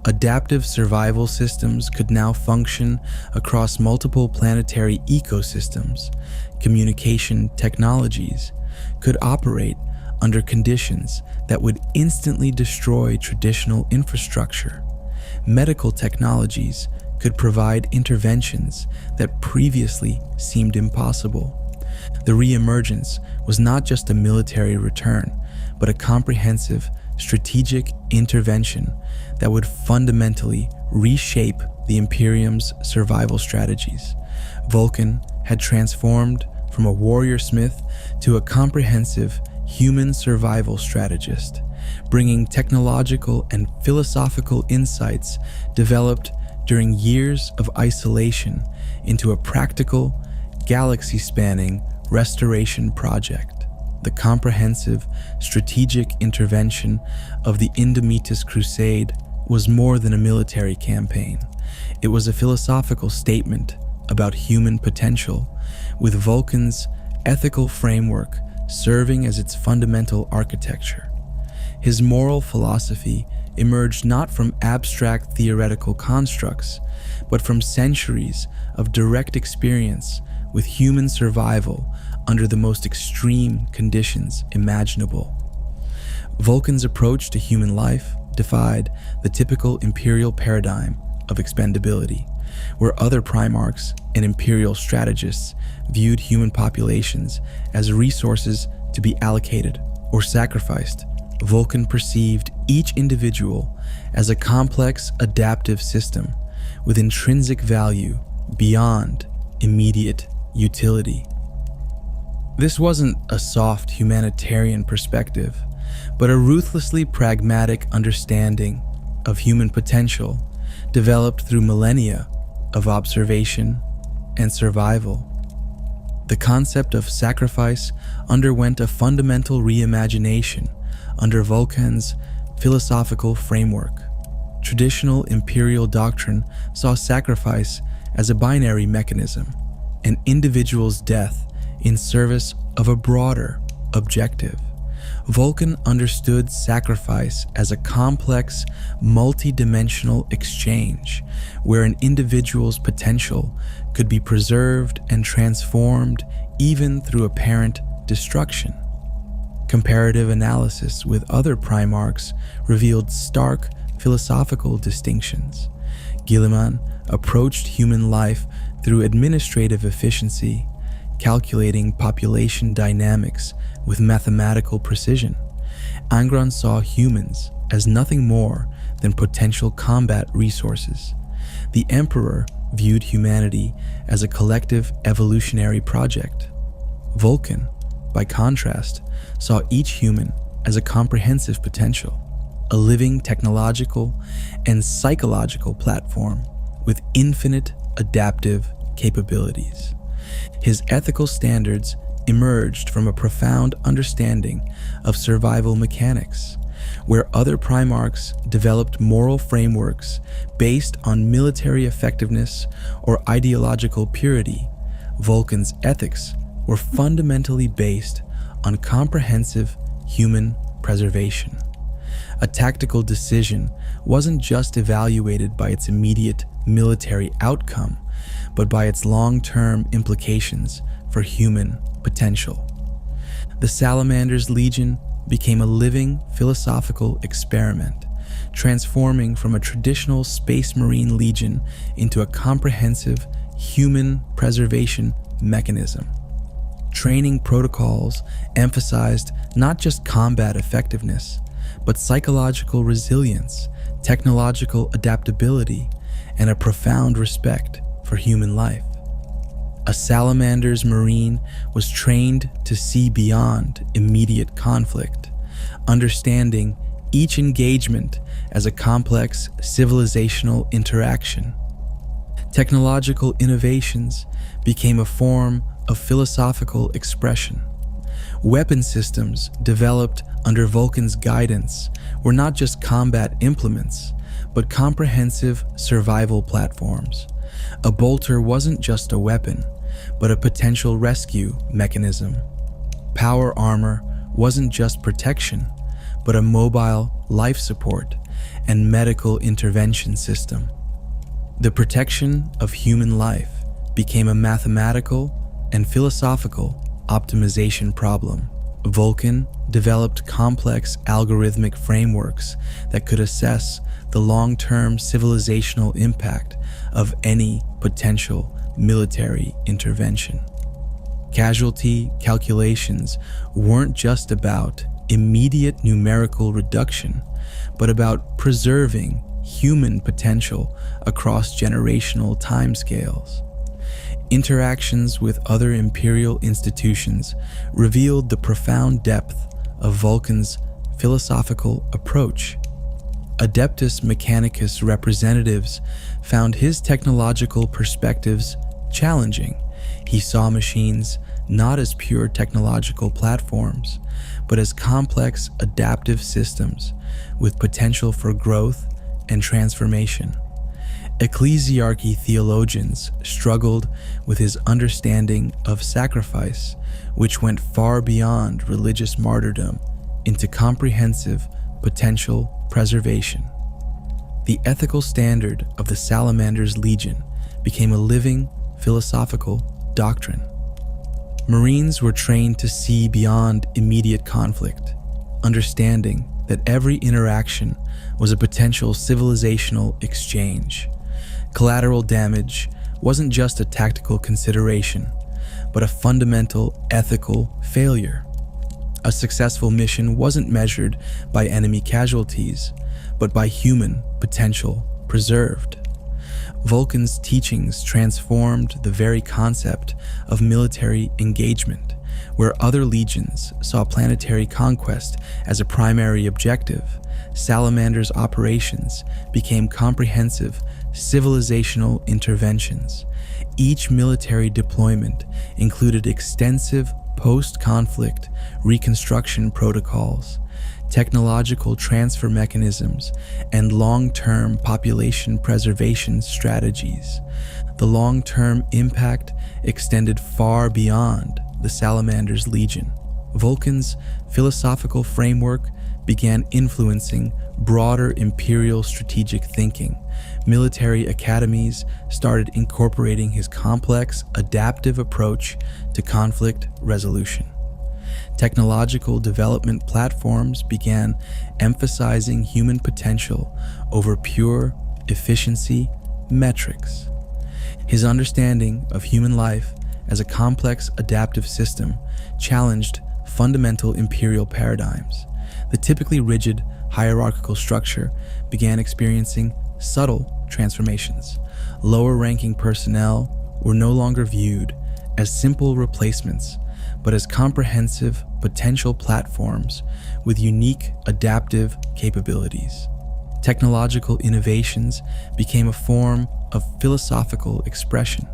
Adaptive survival systems could now function across multiple planetary ecosystems. Communication technologies could operate under conditions that would instantly destroy traditional infrastructure. Medical technologies could provide interventions that previously seemed impossible. The reemergence was not just a military return, but a comprehensive strategic intervention that would fundamentally reshape the Imperium's survival strategies. Vulkan had transformed from a warrior smith to a comprehensive human survival strategist, bringing technological and philosophical insights developed during years of isolation into a practical, galaxy-spanning restoration project. The comprehensive, strategic intervention of the Great Crusade was more than a military campaign. It was a philosophical statement about human potential, with Vulkan's ethical framework serving as its fundamental architecture. His moral philosophy emerged not from abstract theoretical constructs, but from centuries of direct experience with human survival under the most extreme conditions imaginable. Vulkan's approach to human life defied the typical Imperial paradigm of expendability, where other Primarchs and Imperial strategists viewed human populations as resources to be allocated or sacrificed. Vulkan perceived each individual as a complex adaptive system with intrinsic value beyond immediate utility. This wasn't a soft humanitarian perspective, but a ruthlessly pragmatic understanding of human potential developed through millennia of observation and survival. The concept of sacrifice underwent a fundamental reimagination under Vulkan's philosophical framework. Traditional Imperial doctrine saw sacrifice as a binary mechanism, an individual's death in service of a broader objective. Vulkan understood sacrifice as a complex, multi-dimensional exchange where an individual's potential could be preserved and transformed even through apparent destruction. Comparative analysis with other Primarchs revealed stark philosophical distinctions. Guilliman approached human life through administrative efficiency, calculating population dynamics with mathematical precision. Angron saw humans as nothing more than potential combat resources. The Emperor viewed humanity as a collective evolutionary project. Vulkan, by contrast, saw each human as a comprehensive potential, a living technological and psychological platform with infinite adaptive capabilities. His ethical standards emerged from a profound understanding of survival mechanics, where other Primarchs developed moral frameworks based on military effectiveness or ideological purity. Vulkan's ethics were fundamentally based on comprehensive human preservation. A tactical decision wasn't just evaluated by its immediate military outcome, but by its long-term implications for human potential. The Salamanders Legion became a living philosophical experiment, transforming from a traditional Space Marine Legion into a comprehensive human preservation mechanism. Training protocols emphasized not just combat effectiveness, but psychological resilience, technological adaptability, and a profound respect for human life. A Salamander's Marine was trained to see beyond immediate conflict, understanding each engagement as a complex civilizational interaction. Technological innovations became a form of philosophical expression. Weapon systems developed under Vulkan's guidance were not just combat implements, but comprehensive survival platforms. A bolter wasn't just a weapon, but a potential rescue mechanism. Power armor wasn't just protection, but a mobile life support and medical intervention system. The protection of human life became a mathematical and philosophical optimization problem. Vulkan developed complex algorithmic frameworks that could assess the long-term civilizational impact of any potential military intervention. Casualty calculations weren't just about immediate numerical reduction, but about preserving human potential across generational timescales. Interactions with other imperial institutions revealed the profound depth of Vulkan's philosophical approach. Adeptus Mechanicus representatives found his technological perspectives challenging. He saw machines not as pure technological platforms, but as complex adaptive systems with potential for growth and transformation. Ecclesiarchy theologians struggled with his understanding of sacrifice, which went far beyond religious martyrdom into comprehensive potential preservation. The ethical standard of the Salamanders Legion became a living philosophical doctrine. Marines were trained to see beyond immediate conflict, understanding that every interaction was a potential civilizational exchange. Collateral damage wasn't just a tactical consideration, but a fundamental ethical failure. A successful mission wasn't measured by enemy casualties, but by human potential preserved. Vulkan's teachings transformed the very concept of military engagement, where other legions saw planetary conquest as a primary objective. Salamander's operations became comprehensive civilizational interventions. Each military deployment included extensive post-conflict reconstruction protocols, technological transfer mechanisms, and long-term population preservation strategies. The long-term impact extended far beyond the Salamanders Legion. Vulkan's philosophical framework began influencing broader imperial strategic thinking. Military academies started incorporating his complex, adaptive approach to conflict resolution. Technological development platforms began emphasizing human potential over pure efficiency metrics. His understanding of human life as a complex adaptive system challenged fundamental imperial paradigms. The typically rigid hierarchical structure began experiencing subtle transformations. Lower-ranking personnel were no longer viewed as simple replacements, but as comprehensive potential platforms with unique adaptive capabilities. Technological innovations became a form of philosophical expression.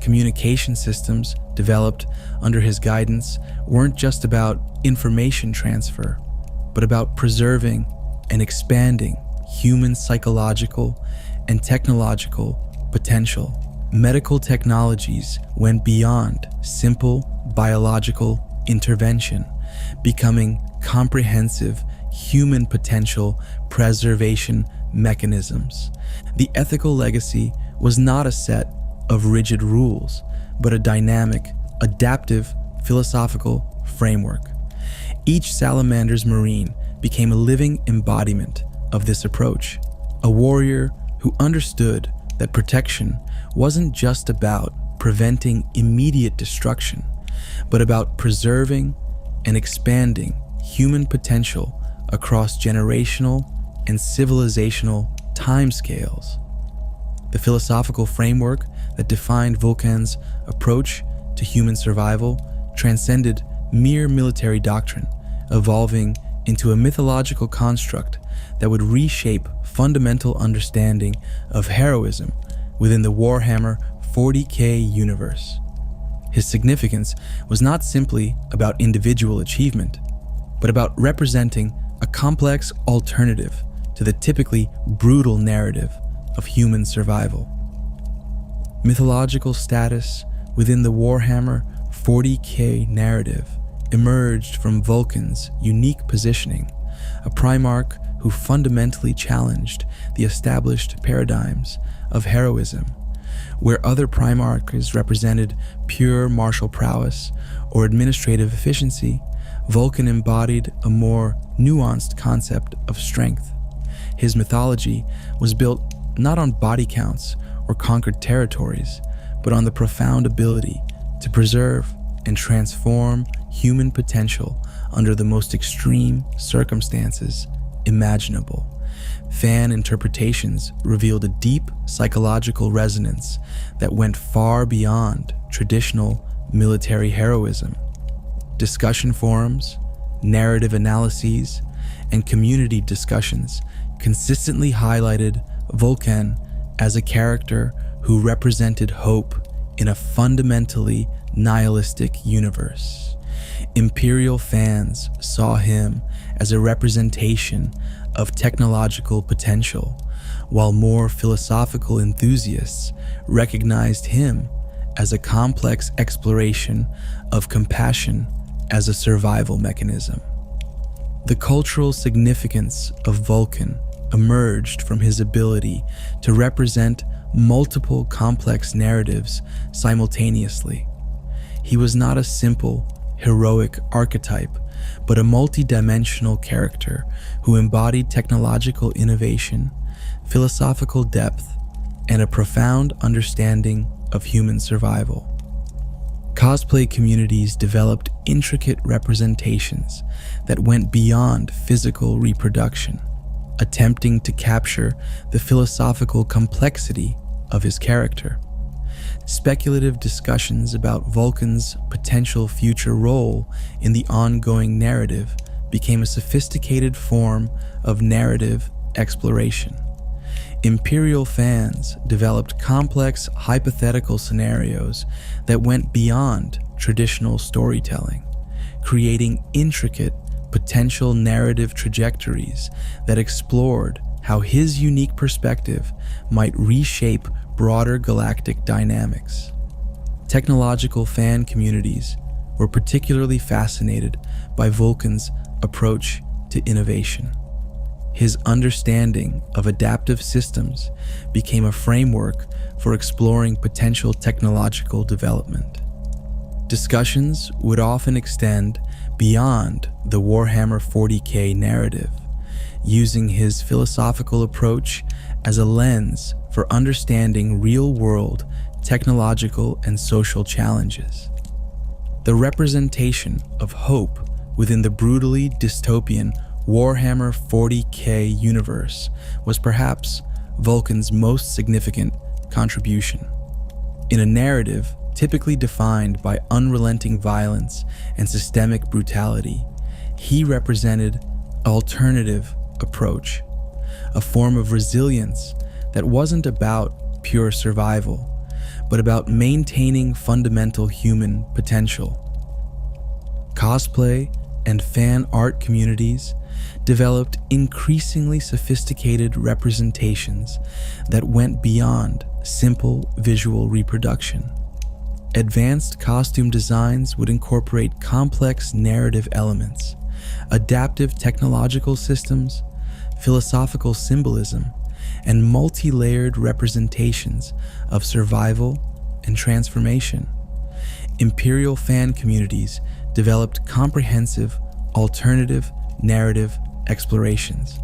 Communication systems developed under his guidance weren't just about information transfer, but about preserving and expanding human psychological and technological potential. Medical technologies went beyond simple biological intervention, becoming comprehensive human potential preservation mechanisms. The ethical legacy was not a set of rigid rules, but a dynamic, adaptive philosophical framework. Each Salamander's Marine became a living embodiment of this approach, a warrior who understood that protection wasn't just about preventing immediate destruction, but about preserving and expanding human potential across generational and civilizational timescales. The philosophical framework that defined Vulkan's approach to human survival transcended mere military doctrine, evolving into a mythological construct that would reshape fundamental understanding of heroism within the Warhammer 40K universe. His significance was not simply about individual achievement, but about representing a complex alternative to the typically brutal narrative of human survival. Mythological status within the Warhammer 40K narrative emerged from Vulkan's unique positioning, a Primarch who fundamentally challenged the established paradigms of heroism. Where other Primarchs represented pure martial prowess or administrative efficiency, Vulkan embodied a more nuanced concept of strength. His mythology was built not on body counts or conquered territories, but on the profound ability to preserve and transform human potential under the most extreme circumstances imaginable. Fan interpretations revealed a deep psychological resonance that went far beyond traditional military heroism. Discussion forums, narrative analyses, and community discussions consistently highlighted Vulkan as a character who represented hope in a fundamentally nihilistic universe. Imperial fans saw him as a representation of technological potential, while more philosophical enthusiasts recognized him as a complex exploration of compassion as a survival mechanism. The cultural significance of Vulkan emerged from his ability to represent multiple complex narratives simultaneously. He was not a simple, heroic archetype, but a multi-dimensional character who embodied technological innovation, philosophical depth, and a profound understanding of human survival. Cosplay communities developed intricate representations that went beyond physical reproduction, attempting to capture the philosophical complexity of his character. Speculative discussions about Vulkan's potential future role in the ongoing narrative became a sophisticated form of narrative exploration. Imperial fans developed complex hypothetical scenarios that went beyond traditional storytelling, creating intricate potential narrative trajectories that explored how his unique perspective might reshape broader galactic dynamics. Technological fan communities were particularly fascinated by Vulkan's approach to innovation. His understanding of adaptive systems became a framework for exploring potential technological development. Discussions would often extend beyond the Warhammer 40K narrative, using his philosophical approach as a lens for understanding real-world technological and social challenges. The representation of hope within the brutally dystopian Warhammer 40K universe was perhaps Vulkan's most significant contribution. In a narrative typically defined by unrelenting violence and systemic brutality, he represented an alternative approach, a form of resilience that wasn't about pure survival, but about maintaining fundamental human potential. Cosplay and fan art communities developed increasingly sophisticated representations that went beyond simple visual reproduction. Advanced costume designs would incorporate complex narrative elements, adaptive technological systems, philosophical symbolism, and multi-layered representations of survival and transformation. Imperial fan communities developed comprehensive, alternative narrative explorations.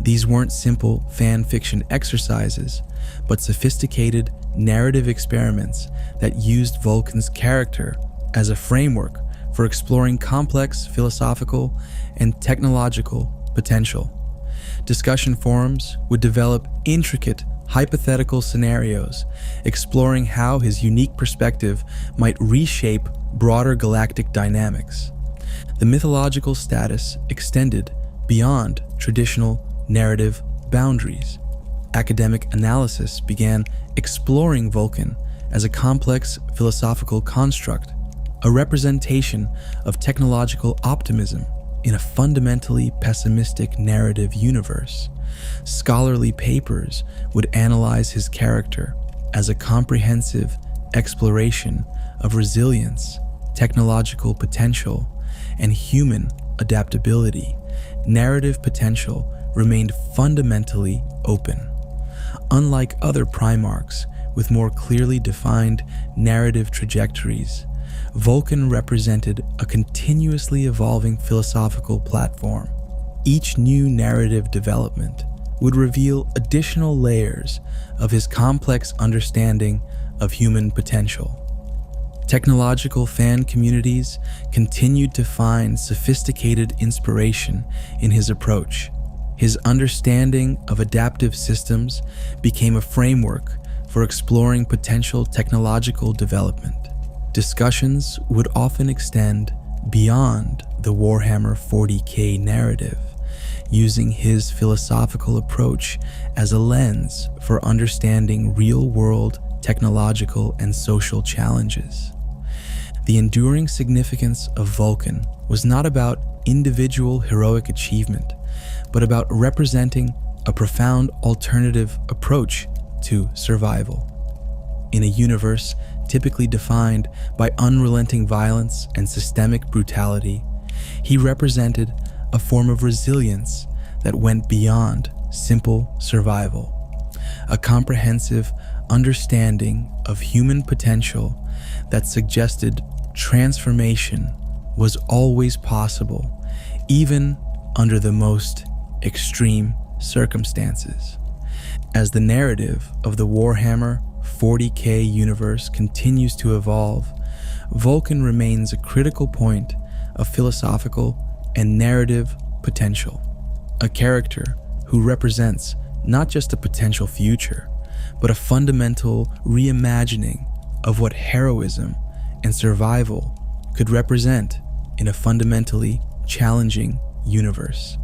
These weren't simple fan fiction exercises, but sophisticated narrative experiments that used Vulkan's character as a framework for exploring complex philosophical and technological potential. Discussion forums would develop intricate hypothetical scenarios, exploring how his unique perspective might reshape broader galactic dynamics. The mythological status extended beyond traditional narrative boundaries. Academic analysis began exploring Vulkan as a complex philosophical construct, a representation of technological optimism in a fundamentally pessimistic narrative universe. Scholarly papers would analyze his character as a comprehensive exploration of resilience, technological potential, and human adaptability. Narrative potential remained fundamentally open. Unlike other Primarchs with more clearly defined narrative trajectories, Vulkan represented a continuously evolving philosophical platform. Each new narrative development would reveal additional layers of his complex understanding of human potential. Technological fan communities continued to find sophisticated inspiration in his approach. His understanding of adaptive systems became a framework for exploring potential technological development. Discussions would often extend beyond the Warhammer 40K narrative, using his philosophical approach as a lens for understanding real-world technological and social challenges. The enduring significance of Vulkan was not about individual heroic achievement, but about representing a profound alternative approach to survival. In a universe typically defined by unrelenting violence and systemic brutality, he represented a form of resilience that went beyond simple survival, a comprehensive understanding of human potential that suggested transformation was always possible, even under the most extreme circumstances. As the narrative of the Warhammer 40K universe continues to evolve, Vulkan remains a critical point of philosophical and narrative potential, a character who represents not just a potential future, but a fundamental reimagining of what heroism and survival could represent in a fundamentally challenging universe.